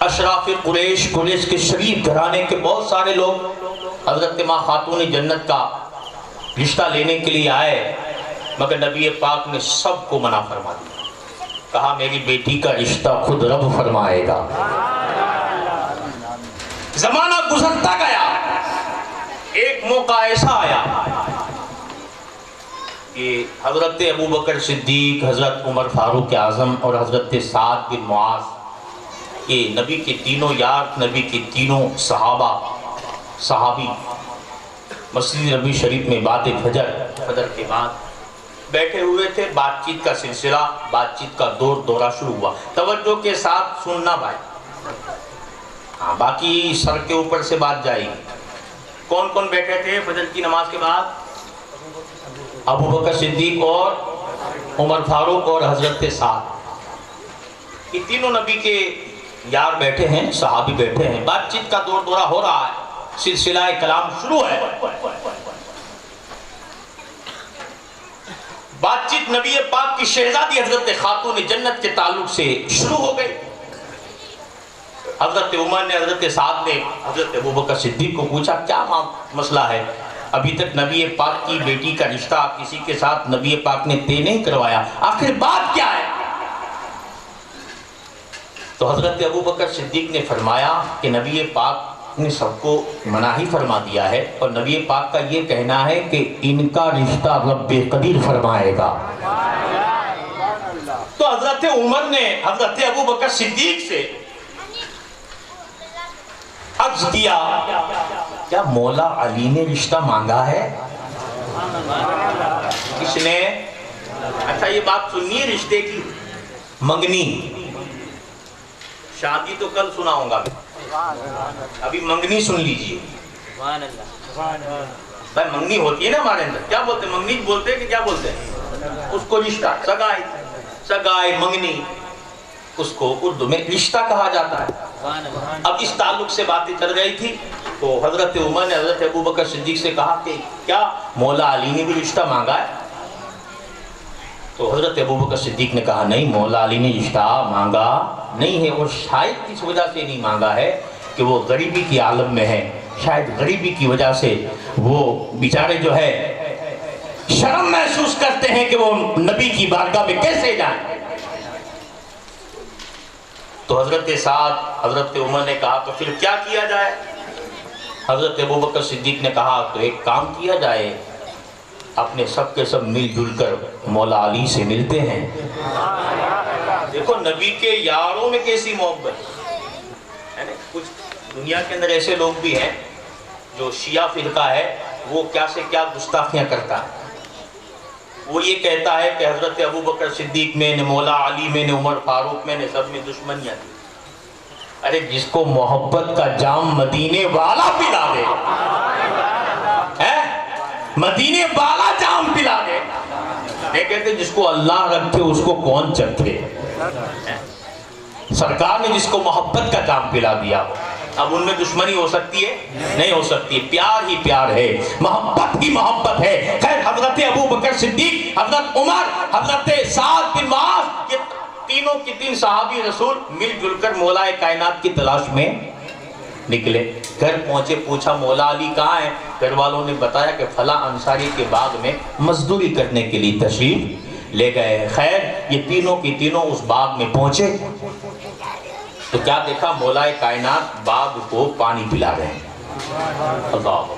اشراف قریش کے شریف گھرانے کے بہت سارے لوگ حضرت ماں خاتون جنت کا رشتہ لینے کے لیے آئے، مگر نبی پاک نے سب کو منع فرما دیا، کہا میری بیٹی کا رشتہ خود رب فرمائے گا۔ زمانہ گزرتا گیا، ایک موقع ایسا آیا کہ حضرت ابوبکر صدیق، حضرت عمر فاروق اعظم اور حضرت سعد بن معاذ، یہ نبی کے تینوں یار، نبی کے تینوں صحابی مسجد نبی شریف میں بعد فجر کے بعد بیٹھے ہوئے تھے۔ بات چیت کا سلسلہ، بات چیت کا دورہ شروع ہوا۔ توجہ کے ساتھ سننا بھائی، ہاں باقی سر کے اوپر سے بات جائے گی۔ کون کون بیٹھے تھے فجر کی نماز کے بعد؟ ابوبکر صدیق اور عمر فاروق اور حضرت سعد، یہ تینوں نبی کے یار بیٹھے ہیں، صحابی بیٹھے ہیں، بات چیت کا دورہ ہو رہا ہے، سلسلہ کلام شروع ہے۔ بات چیت نبی پاک کی شہزادی حضرت خاتون جنت کے تعلق سے شروع ہو گئی۔ حضرت عمر نے، حضرت سعد نے حضرت ابوبکر صدیق کو پوچھا کیا مسئلہ ہے؟ ابھی تک نبی پاک کی بیٹی کا رشتہ کسی کے ساتھ نبی پاک نے طے نہیں کروایا، آخر بات کیا ہے؟ تو حضرت ابوبکر صدیق نے فرمایا کہ نبی پاک نے سب کو منع ہی فرما دیا ہے، اور نبی پاک کا یہ کہنا ہے کہ ان کا رشتہ رب قدیر فرمائے گا۔ تو حضرت عمر نے حضرت ابوبکر صدیق سے عرض کیا کیا مولا علی نے رشتہ مانگا ہے؟ کس نے؟ اچھا یہ بات سننی ہے رشتے کی، منگنی، شادی تو کل سناؤں گا، ابھی منگنی سن لیجئے۔ بھائی منگنی ہوتی ہے نا ہمارے اندر، کیا بولتے ہیں؟ منگنی بولتے ہیں کہ کیا بولتے ہیں؟ اس کو رشتہ، سگائی منگنی، اس کو اردو میں رشتہ کہا جاتا ہے۔ اب اس تعلق سے باتیں چل رہی تھی، تو حضرت عمر نے حضرت ابوبکر صدیق سے کہا کہ کیا مولا علی نے بھی رشتہ مانگا ہے؟ تو حضرت ابوبکر صدیق نے کہا نہیں، مولا علی نے رشتہ مانگا نہیں ہے، اور شاید کس وجہ سے نہیں مانگا ہے کہ وہ غریبی کی عالم میں ہے، شاید غریبی کی وجہ سے وہ بیچارے جو ہے شرم محسوس کرتے ہیں کہ وہ نبی کی بارگاہ میں کیسے جائیں۔ تو حضرت سعد، حضرت عمر نے کہا کہ پھر کیا کیا جائے؟ حضرت ابوبکر صدیق نے کہا تو ایک کام کیا جائے، اپنے سب کے سب مل جل کر مولا علی سے ملتے ہیں۔ دیکھو نبی کے یاروں میں کیسی محبت ہے نا۔ کچھ دنیا کے اندر ایسے لوگ بھی ہیں جو شیعہ فرقہ ہے، وہ کیا سے کیا گستاخیاں کرتا ہے۔ وہ یہ کہتا ہے کہ حضرت ابوبکر صدیق میں نے، مولا علی میں نے، عمر فاروق میں نے، سب میں دشمنیاں تھی۔ ارے جس کو محبت کا جام مدینے والا پلا دے، مدینے والا جام پلا دے، یہ کہتے جس کو اللہ رکھے اس کو کون چکھے۔ سرکار نے جس کو محبت کا جام پلا دیا، اب ان میں دشمنی ہو سکتی ہے؟ نہیں ہو سکتی، پیار ہی پیار ہے، محبت ہی محبت ہے۔ خیر حضرت ابوبکر صدیق، حضرت عمر، حضرت سعد بن معاذ، یہ تینوں کی تین صحابی رسول مل جل کر مولا کائنات کی تلاش میں نکلے۔ گھر پہنچے، پوچھا مولا علی کہاں ہیں؟ گھر والوں نے بتایا کہ فلاں انصاری کے باغ میں مزدوری کرنے کے لیے تشریف لے گئے۔ خیر یہ تینوں کی تینوں اس باغ میں پہنچے تو کیا دیکھا؟ مولا کائنات باغ کو پانی پلا رہے ہیں۔ اللہ،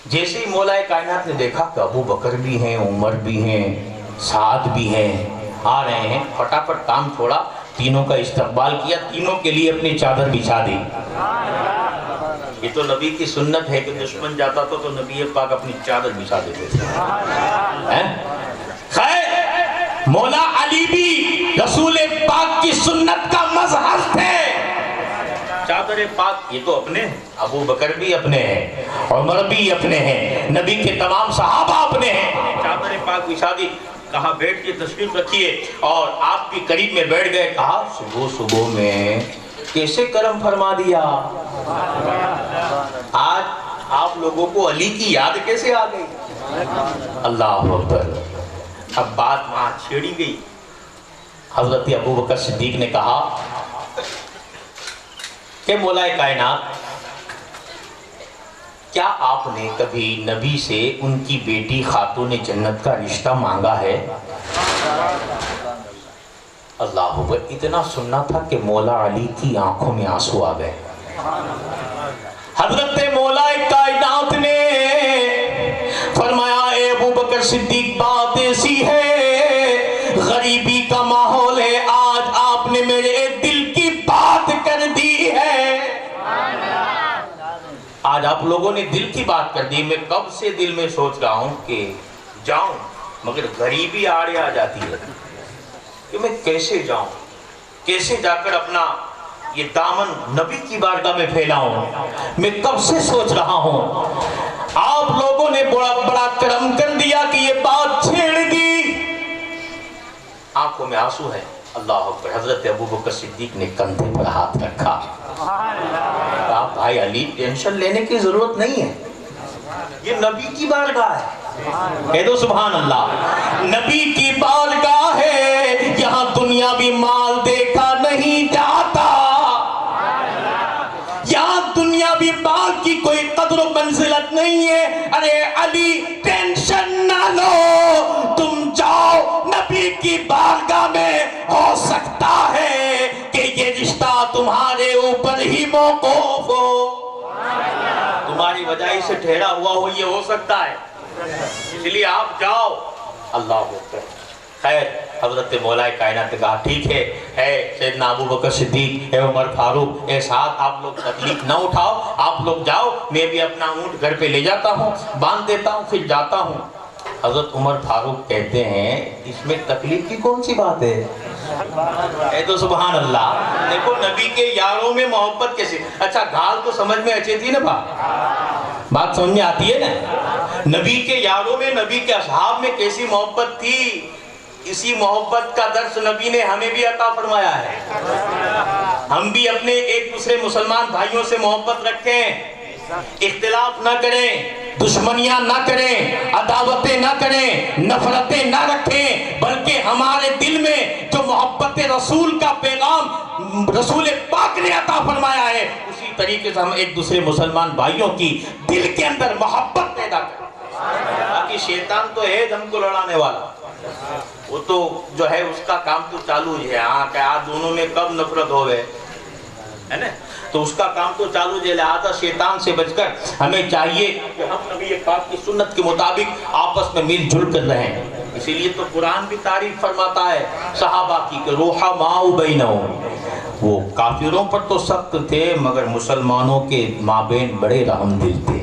جیسے ہی مولا کائنات نے دیکھا کہ ابو بکر بھی ہیں، عمر بھی ہیں، سعد بھی ہیں، آ رہے ہیں، فٹافٹ کام چھوڑا، تینوں کا استقبال کیا، تینوں کے لیے اپنی چادر بچھا دی۔ یہ تو نبی کی سنت ہے کہ دشمن جاتا تو نبی پاک اپنی چادر بچھا دیتے تھے۔ خیر مولا علی بھی رسول پاک کی سنت کا مظہر تھے۔ چادر پاک یہ تو اپنے ہیں، ابو بکر بھی اپنے ہیں، عمر بھی اپنے ہیں، نبی کے تمام صحابہ اپنے ہیں۔ چادر پاک بچھا دی، کہا بیٹھ کے تشریف رکھیے، اور آپ بھی قریب میں بیٹھ گئے۔ کہا صبح صبح میں کیسے کرم فرما دیا، آج آپ لوگوں کو علی کی یاد کیسے آ گئی؟ اللہ اکبر۔ اب بات وہاں چھیڑی گئی۔ حضرت ابو بکر صدیق نے کہا کہ مولا کائنات، کیا آپ نے کبھی نبی سے ان کی بیٹی خاتون جنت کا رشتہ مانگا ہے؟ اللہ اکبر۔ اتنا سننا تھا کہ مولا علی کی آنکھوں میں آنسو آ گئے۔ حضرت مولا کائنات نے فرمایا اے ابو بکر صدیق، بات ایسی ہے، غریبی کا ماحول ہے، آج آپ نے میرے دل کی بات کر دی ہے۔ آج آپ لوگوں نے دل کی بات کر دی۔ میں کب سے دل میں سوچ رہا ہوں کہ جاؤں، مگر غریبی آڑے آ جاتی ہے کہ میں کیسے جاؤں، کیسے جا کر اپنا یہ دامن نبی کی بارگاہ میں پھیلاؤں۔ میں کب سے سوچ رہا ہوں، آپ لوگوں نے بڑا کرم کر دیا کہ یہ بات چھیڑ دی۔ آنکھوں میں آنسو ہے۔ اللہ اکبر۔ حضرت ابو بکر صدیق نے کندھے پر ہاتھ رکھا۔ کہا بھائی علی، ٹینشن لینے کی ضرورت نہیں ہے، یہ نبی کی بارگاہ ہے۔ کہہ دو سبحان اللہ۔ نبی کی بارگاہ ہے، یہاں دنیاوی مال دیکھا نہیں جاتا، یہاں دنیاوی مال کی کوئی قدر و منزلت نہیں ہے۔ ارے علی ٹینشن نہ لو، تم جاؤ نبی کی بارگاہ میں، ہو سکتا ہے کہ یہ رشتہ تمہارے اوپر ہی موقوف ہو، تمہاری وجہ سے ٹھہرا ہوا ہو، یہ ہو سکتا ہے، اس لیے آپ جاؤ۔ اللہ اکبر۔ خیر حضرت مولا کائنات نے کہا ٹھیک ہے، اے سیدنا ابو بکر صدیق، اے عمر فاروق، اے ساتھ آپ لوگ تکلیف نہ اٹھاؤ، آپ لوگ جاؤ، میں بھی اپنا اونٹ گھر پہ لے جاتا ہوں، باندھ دیتا ہوں، پھر جاتا ہوں۔ حضرت عمر فاروق کہتے ہیں اس میں تکلیف کی کون سی بات ہے؟ اے تو سبحان اللہ۔ دیکھو نبی کے یاروں میں محبت کیسے، اچھا گھال تو سمجھ میں اچھی تھی نا، بات سمجھ میں آتی ہے نا؟ نبی کے یاروں میں، نبی کے اصحاب میں کیسی محبت تھی، اسی محبت کا درس نبی نے ہمیں بھی عطا فرمایا ہے۔ ہم بھی اپنے ایک دوسرے مسلمان بھائیوں سے محبت رکھیں، اختلاف نہ کریں، دشمنیاں نہ کریں، عداوتیں نہ کریں، نفرتیں نہ رکھیں، بلکہ ہمارے دل میں جو محبت رسول کا پیغام رسول پاک نے عطا فرمایا ہے، اسی طریقے سے ہم ایک دوسرے مسلمان بھائیوں کی دل کے اندر محبت پیدا کریں۔ باقی شیطان تو ہے ہم کو لڑانے والا، وہ تو جو ہے اس کا کام تو چالو ہی ہے، ہاں کہ آج دونوں میں کب نفرت ہو گئے ہے نا، تو اس کا کام تو چالو ہے۔ لہذا شیطان سے بچ کر ہمیں چاہیے کہ ہم نبی پاک کی سنت کے مطابق آپس میں مل جل کر رہیں۔ اسی لیے تو قرآن بھی تعریف فرماتا ہے صحابہ کی کہ رحماء بینہم، وہ کافروں پر تو سخت تھے مگر مسلمانوں کے مابین بڑے رحم دل تھے۔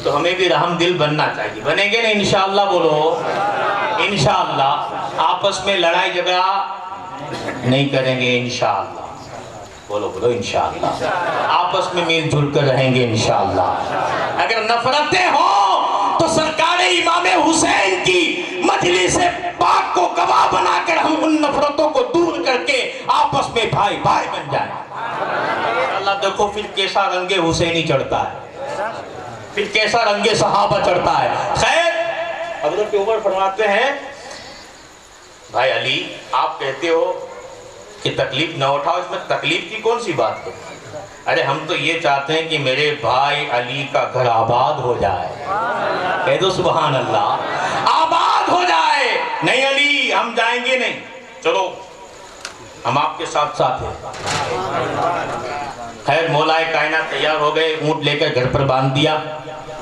تو ہمیں بھی رحم دل بننا چاہیے، بنیں گے نا انشاءاللہ؟ بولو انشاءاللہ۔ آپس میں لڑائی جھگڑا نہیں کریں گے انشاءاللہ، بولو بولو انشاءاللہ۔ آپس میں مل جل کر رہیں گے انشاءاللہ۔ اگر نفرتیں ہوں تو سرکار امام حسین کی مجلس پاک کو گواہ بنا کر ہم ان نفرتوں کو دور کر کے آپس میں بھائی بھائی بن جائیں۔ اللہ دیکھو پھر کیسا رنگ حسینی چڑھتا ہے، پھر کیسا رنگ صحابہ چڑھتا ہے۔ خیر حضرت عمر فرماتے ہیں بھائی علی، آپ کہتے ہو کہ تکلیف نہ اٹھاؤ، اس میں تکلیف کی کون سی بات ہے؟ ارے ہم تو یہ چاہتے ہیں کہ میرے بھائی علی کا گھر آباد ہو جائے، کہہ دو سبحان اللہ، آباد ہو جائے۔ نہیں علی ہم جائیں گے نہیں، چلو ہم آپ کے ساتھ ساتھ ہیں۔ خیر مولا کائنات تیار ہو گئے، اونٹ لے کر گھر پر باندھ دیا۔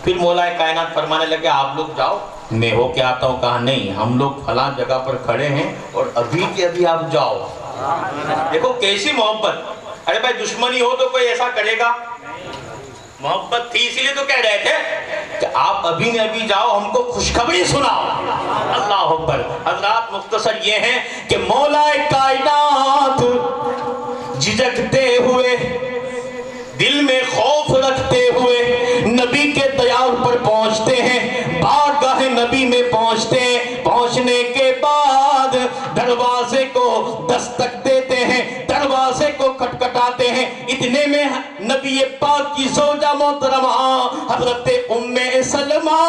پھر مولا کائنات فرمانے لگے آپ لوگ جاؤ، میں ہو کے آتا ہوں۔ کہا نہیں، ہم لوگ فلاں جگہ پر کھڑے ہیں اور ابھی کے ابھی آپ جاؤ، دیکھو کیسی محبت. ارے بھائی دشمنی ہو تو کوئی ایسا کرے گا؟ محبت تھی اسی لیے تو کہہ رہے تھے کہ آپ ابھی نے ابھی جاؤ ہم کو خوشخبری سناؤ. اللہ اکبر. حضرات مختصر یہ ہیں کہ مولا کائنات جھجکتے ہوئے دل میں خوف رکھتے ہوئے نبی کے دیار پر پہنچتے ہیں. بارگاہ نبی میں پہنچتے ہیں. پہنچنے کے بعد دروازے کو دستک دیتے ہیں, دروازے کو کھٹکھٹاتے ہیں. اتنے میں نبی پاک کی زوجہ محترمہ حضرت ام سلمہ.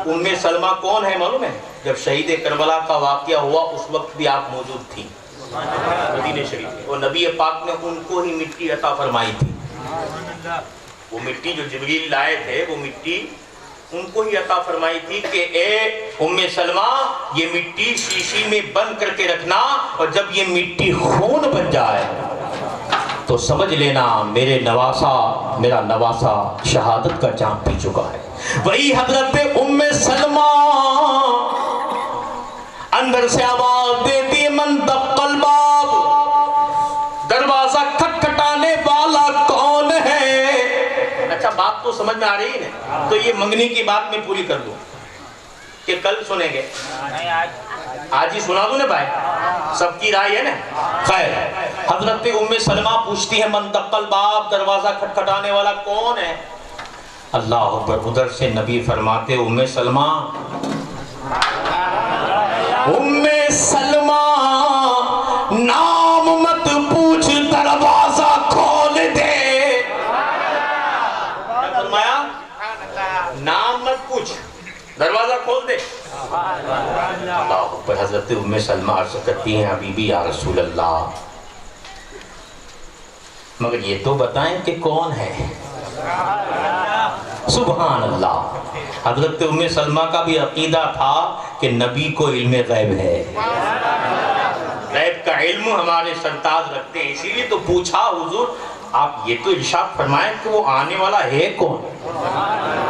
ام سلمہ کون ہے معلوم ہے؟ جب شہید کربلا کا واقعہ ہوا اس وقت بھی آپ موجود تھی مدینہ شریف میں, اور نبی پاک نے ان کو ہی مٹی عطا فرمائی تھی. وہ مٹی جو جبریل لائے تھے وہ مٹی ان کو ہی عطا فرمائی تھی کہ اے ام سلمہ یہ مٹی شیشی میں بند کر کے رکھنا, اور جب یہ مٹی خون بن جائے تو سمجھ لینا میرے نواسا میرا نواسا شہادت کا جام پی چکا ہے. وہی حضرت ام سلمہ اندر سے آواز دیتی ہے من دق الباب, دروازہ کھٹکھٹانے والا کون ہے؟ اچھا بات تو سمجھ میں آ رہی ہے نا؟ تو یہ منگنی کی بات میں پوری کر دوں کہ کل سنیں گے, آج ہی سنا دوں نا بھائی, سب کی رائے ہے نا. خیر, حضرت ام سلمہ پوچھتی ہے من دق الباب, دروازہ کھٹکھٹانے والا کون ہے؟ اللہ اکبر. ادھر سے نبی فرماتے ام سلمہ نام مت پوچھ دروازہ کھول دے. فرمایا نام مت پوچھ دروازہ کھول دے. اللہ اکبر. حضرت ام سلمہ عرض کرتی ہیں حبیبی یا رسول اللہ مگر یہ تو بتائیں کہ کون ہے؟ سبحان اللہ. حضرت ام سلمہ کا بھی عقیدہ تھا کہ نبی کو علم غیب ہے, غیب کا علم ہمارے سرتاج رکھتے ہیں, اسی لیے تو پوچھا حضور آپ یہ تو ارشاد فرمائیں کہ وہ آنے والا ہے کون؟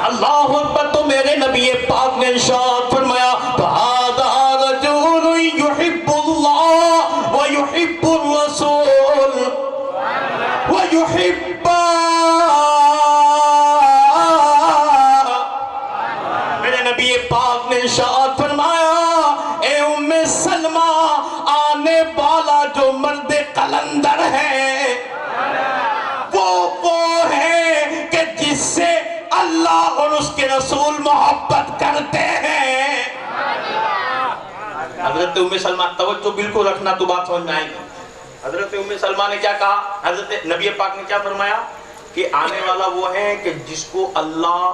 اللہ اکبر. تو میرے نبی پاک نے ارشاد فرمایا فَهَذَا رَجُلٌ يُحِبُّ اللَّهَ وَيُحِبُّ الرَّسُولَ وَيُحِبَّ پاک نے ارشاد فرمایا اے ام سلمہ آنے والا جو مرد قلندر ہے وہ ہے کہ جس سے اللہ اور اس کے رسول محبت کرتے ہیں. حضرت ام سلمہ توجہ بالکل رکھنا تو بات سمجھ میں آئے گی. حضرت ام سلمہ نے کیا کہا؟ حضرت نبی پاک نے کیا فرمایا کہ آنے والا وہ ہے کہ جس کو اللہ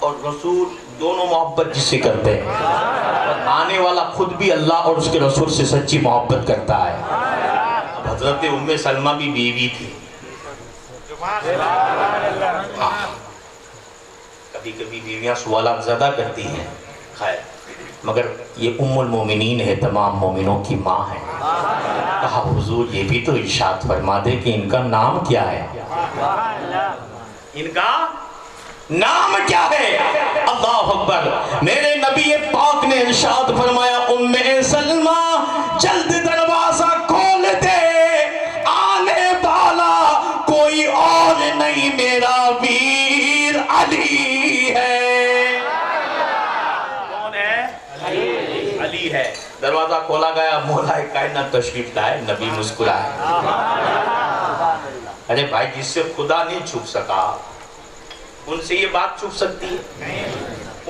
اور رسول دونوں محبت جس سے کرتے ہیں, اور آنے والا خود بھی اللہ اور اس کے رسول سے سچی محبت کرتا ہے. اب حضرت ام سلمہ بھی بیوی تھی. کبھی کبھی بیویاں سوالات زیادہ کرتی ہیں. خیر مگر یہ ام المومنین ہے, تمام مومنوں کی ماں ہے. کہا حضور یہ بھی تو ارشاد فرما دے کہ ان کا نام کیا ہے, ان کا نام کیا ہے؟ اللہ اکبر. میرے نبی پاک نے ارشاد فرمایا ام سلمہ جلد دروازہ کھول دے, آنے والا کوئی اور نہیں میرا ویر علی ہے. کون ہے؟ علی ہے. دروازہ کھولا گیا, مولا کائنات تشریف لائے, نبی مسکرائے. ارے بھائی جس سے خدا نہیں چھپ سکا ان سے یہ بات چھپ سکتی ہے؟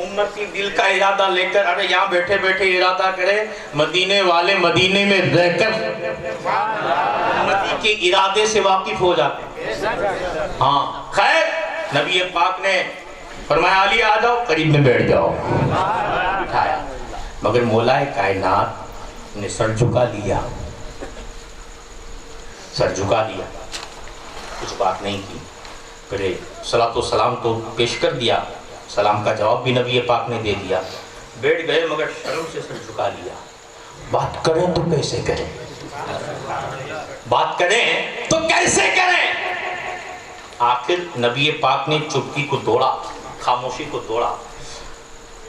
امتی دل کا ارادہ لے کر ارے یہاں بیٹھے بیٹھے ارادہ کرے مدینے والے مدینے میں رہ کر امتی کے ارادے سے واقف ہو جاتے ہیں. ہاں خیر نبی پاک نے فرمایا علی آ جاؤ, قریب میں بیٹھ جاؤ. بٹھایا. مگر مولا کائنات نے سر جھکا لیا, سر جھکا لیا, کچھ بات نہیں کی. پھر صلاۃ و سلام تو پیش کر دیا, سلام کا جواب بھی نبی پاک نے دے دیا. بیٹھ گئے مگر شرم سے سر جھکا لیا. بات کریں تو کیسے کریں, بات کریں تو کیسے کریں؟ آخر نبی پاک نے چپکی کو توڑا, خاموشی کو توڑا.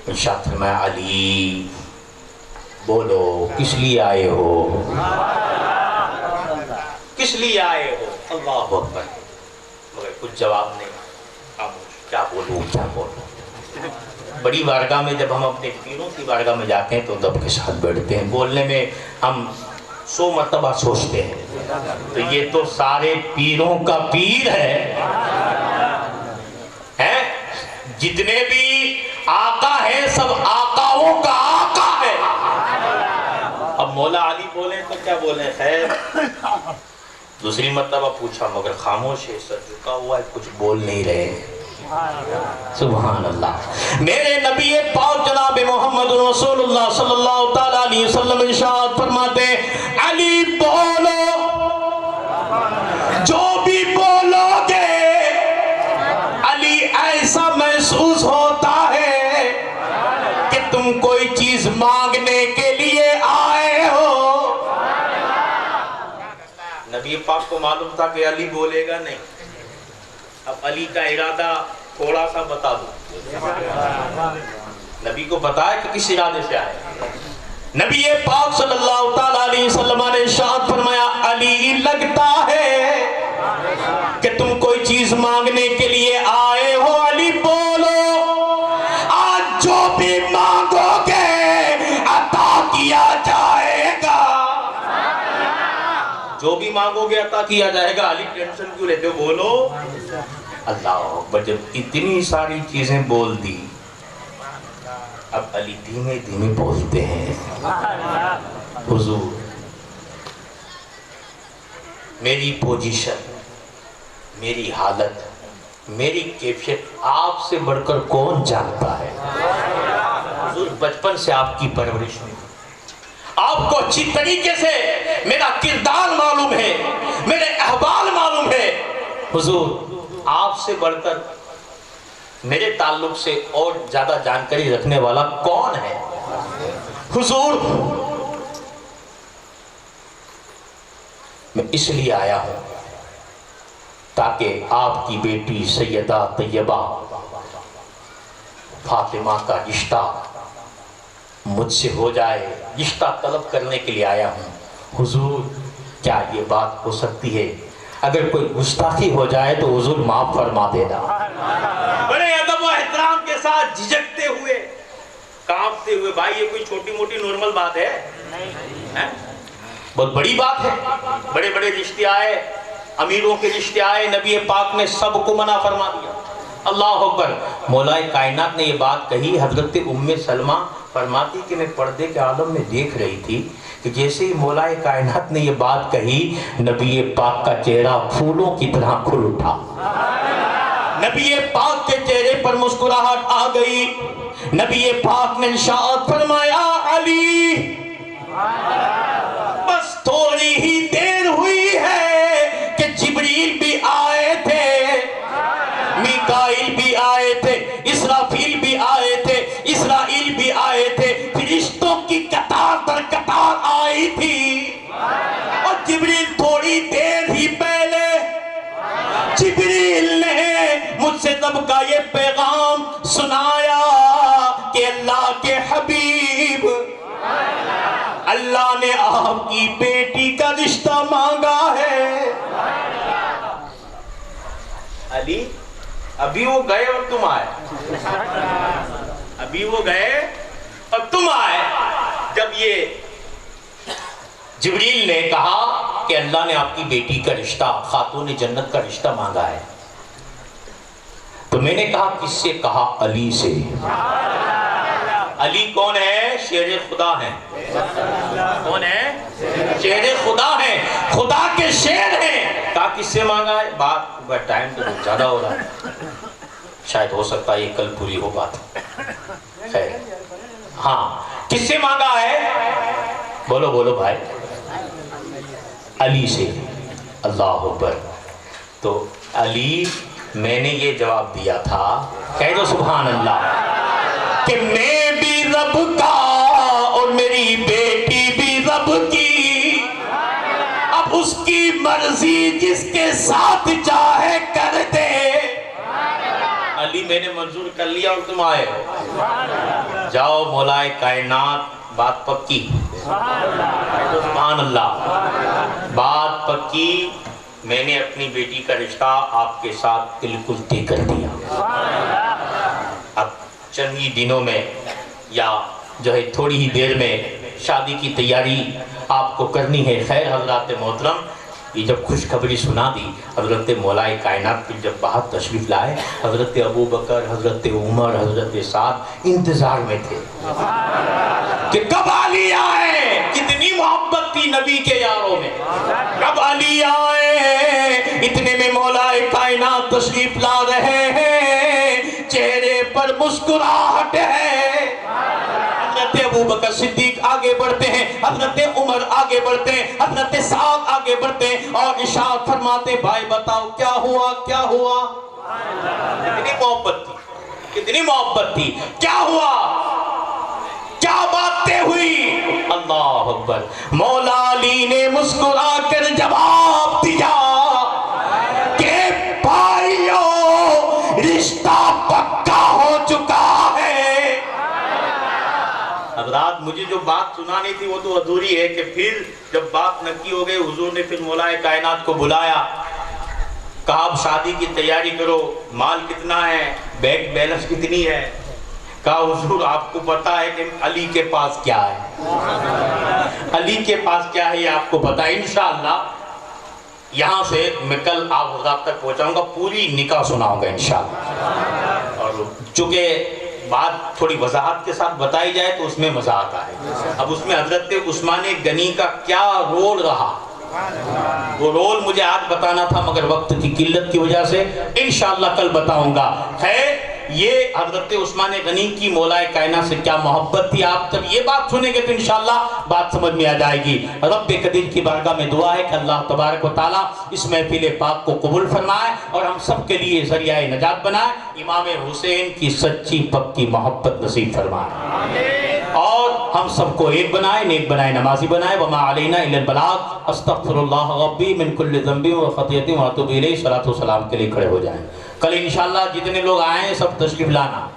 ارشاد فرمایا علی بولو کس لیے آئے ہو؟ کس لیے آئے ہو؟ اللہ اکبر. مگر کچھ جواب نہیں. کیا بولوں کیا بولوں. بڑی بارگاہ میں جب ہم اپنے پیروں کی بارگاہ میں جاتے ہیں تو ادب کے ساتھ بیٹھتے ہیں. بولنے میں ہم 100 مرتبہ سوچتے ہیں. تو یہ تو سارے پیروں کا پیر ہے. جتنے بھی آقا ہیں سب آقاؤں کا آقا ہے. اب مولا علی بولیں تو کیا بولیں. خیر دوسری مرتبہ پوچھا مگر خاموش ہے, سر جھکا ہوا ہے, کچھ بول نہیں رہے. سبحان اللہ. میرے نبی پاک جناب محمد رسول اللہ صلی اللہ تعالیٰ علیہ وسلم ارشاد فرماتے ہیں علی بولو, جو بھی بولو گے علی ایسا محسوس ہوتا ہے کہ تم کوئی چیز مانگنے کے لیے آئے ہو. نبی پاک کو معلوم تھا کہ علی بولے گا نہیں. اب علی کا ارادہ تھوڑا سا بتا دو. نبی کو بتایا کہ کس ارادے سے آئے. نبی پاک صلی اللہ تعالیٰ علیہ وسلم نے ارشاد فرمایا علی لگتا ہے کہ تم کوئی چیز مانگنے کے لیے آئے ہو. علی بولو, آج جو بھی مانگو گے عطا کیا جائے گا. جو بھی مانگو گے عطا کیا جائے گا. علی ٹینشن کیوں لیتے ہو؟ بولو. اللہ اکبر. جب اتنی ساری چیزیں بول دی اب علی دھیمے دھیمے بولتے ہیں حضور میری پوزیشن, میری حالت, میری کیفیت آپ سے بڑھ کر کون جانتا ہے. حضور بچپن سے آپ کی پرورش میں آپ کو اچھی طریقے سے میرا کردار معلوم ہے, میرے احوال معلوم ہے. حضور آپ سے بڑھ کر میرے تعلق سے اور زیادہ جانکاری رکھنے والا کون ہے. حضور میں اس لیے آیا ہوں تاکہ آپ کی بیٹی سیدہ طیبہ فاطمہ کا رشتہ مجھ سے ہو جائے. رشتہ طلب کرنے کے لیے آیا ہوں. حضور کیا یہ بات ہو سکتی ہے؟ اگر کوئی گستاخی ہو جائے تو حضور معاف فرما دینا. بڑے ادب و احترام کے ساتھ جھجکتے ہوئے, کانپتے ہوئے. بھائی یہ کوئی چھوٹی موٹی نارمل بات ہے؟ بہت بڑی بات ہے. بڑے بڑے رشتے آئے, امیروں کے رشتے آئے, نبی پاک نے سب کو منع فرما دیا. اللہ اکبر. مولا کائنات نے یہ بات کہی. حضرت ام سلمہ فرماتی کہ میں پردے کے عالم میں دیکھ رہی تھی کہ جیسے ہی مولا کائنات نے یہ بات کہی نبی پاک کا چہرہ پھولوں کی طرح کھل اٹھا. نبی پاک کے چہرے پر مسکراہٹ آ گئی. نبی پاک نے ارشاد فرمایا علی بس تھوڑی ہی دیر ہوئی ہے کہ جبریل بھی آئے تھے, میکائیل بھی آئے تھے, اسرافیل بھی آئے تھے, اسرائیل بھی آئے تھے. فرشتوں کی قطار در قطار آئی تھی اور جبریل تھوڑی دیر ہی پہلے جبریل نے مجھ سے تب کا یہ پیغام سنایا کہ اللہ کے حبیب اللہ نے آپ کی بیٹی کا رشتہ مانگا ہے. علی ابھی وہ گئے اور تم آئے. ابھی وہ گئے اور تم آئے. جب یہ جبریل نے کہا کہ اللہ نے آپ کی بیٹی کا رشتہ, خاتون جنت کا رشتہ مانگا ہے, تو میں نے کہا کس سے کہا؟ علی سے. علی کون ہے؟ شیر خدا ہیں. کون ہے؟ شیر خدا ہیں, خدا کے شیر ہیں. کہا کس سے مانگا ہے؟ بات ٹائم تو بہت زیادہ ہو رہا ہے, شاید ہو سکتا ہے یہ کل پوری ہو بات. خیر ہاں, کس سے مانگا ہے؟ بولو بولو بھائی. علی سے. اللہ اکبر. تو علی میں نے یہ جواب دیا تھا, کہہ دو سبحان اللہ, کہ میں بھی رب کا اور میری بیٹی بھی رب کی, اب اس کی مرضی جس کے ساتھ چاہے کر دے. علی میں نے منظور کر لیا اور تم آئے ہو. جاؤ مولا کائنات بات پکی؟ سبحان اللہ، بات پکی۔ میں نے اپنی بیٹی کا رشتہ آپ کے ساتھ بالکل طے کر دیا۔ اب چند ہی دنوں میں یا جو ہے تھوڑی ہی دیر میں شادی کی تیاری آپ کو کرنی ہے۔ خیر حضرات محترم، یہ جب خوشخبری سنا دی، حضرت مولا کائنات پہ جب باہر تشریف لائے، حضرت ابو بکر، حضرت عمر، حضرت سعد انتظار میں تھے کہ کب علی آئے۔ کتنی محبت تھی نبی کے یاروں میں، کب علی آئے۔ اتنے میں مولا کائنات تشریف لا رہے ہیں، چہرے پر مسکراہٹ ہے۔ حضرت ابو بکر صدیق آگے بڑھتے ہیں، حضرت عمر آگے بڑھتے ہیں، حضرت سعد آگے بڑھتے ہیں اور ارشاد فرماتے، بھائی بتاؤ کیا ہوا کیا ہوا۔ کتنی محبت تھی، کتنی محبت تھی، کیا ہوا، کیا باتیں ہوئی۔ اللہ اکبر۔ مولا علی نے مسکرا کر جواب دیا کہ بھائیو رشتہ پکا ہو چکا ہے۔ حضرات مجھے جو بات سنانی تھی وہ تو ادھوری ہے کہ پھر جب بات نکی ہو گئی، حضور نے پھر مولا کائنات کو بلایا، کہا اب شادی کی تیاری کرو، مال کتنا ہے، بینک بیلنس کتنی ہے۔ کہا حضور آپ کو پتا ہے کہ علی کے پاس کیا ہے، علی کے پاس کیا ہے یہ آپ کو پتا ہے۔ انشاءاللہ یہاں سے میں کل آپ حضرات تک پہنچاؤں گا، پوری نکاح سناؤں گا انشاءاللہ۔ اور چونکہ بات تھوڑی وضاحت کے ساتھ بتائی جائے تو اس میں مزہ آتا ہے۔ اب اس میں حضرت عثمان غنی کا کیا رول رہا، وہ رول مجھے آج بتانا تھا مگر وقت کی قلت کی وجہ سے انشاءاللہ کل بتاؤں گا۔ خیر، یہ حضرت عثمان غنی کی مولا کائنات سے کیا محبت تھی، آپ جب یہ بات سنیں گے تو انشاءاللہ بات سمجھ میں آ جائے گی۔ رب قدیر کی بارگاہ میں دعا ہے کہ اللہ تبارک و تعالیٰ اس محفل پاک کو قبول فرمائے اور ہم سب کے لیے ذریعہ نجات بنائے، امام حسین کی سچی پکی محبت نصیب فرمائے اور ہم سب کو ایک بنائے، نیک بنائے، نمازی بنائے۔ وما علینا الا البلاغ، استغفر اللہ ربی من کل ذنب و خطیۃ واتوب الیہ۔ صلاۃ و سلام کے لیے کھڑے ہو جائیں۔ کل انشاءاللہ جتنے لوگ آئے ہیں سب تشریف لانا۔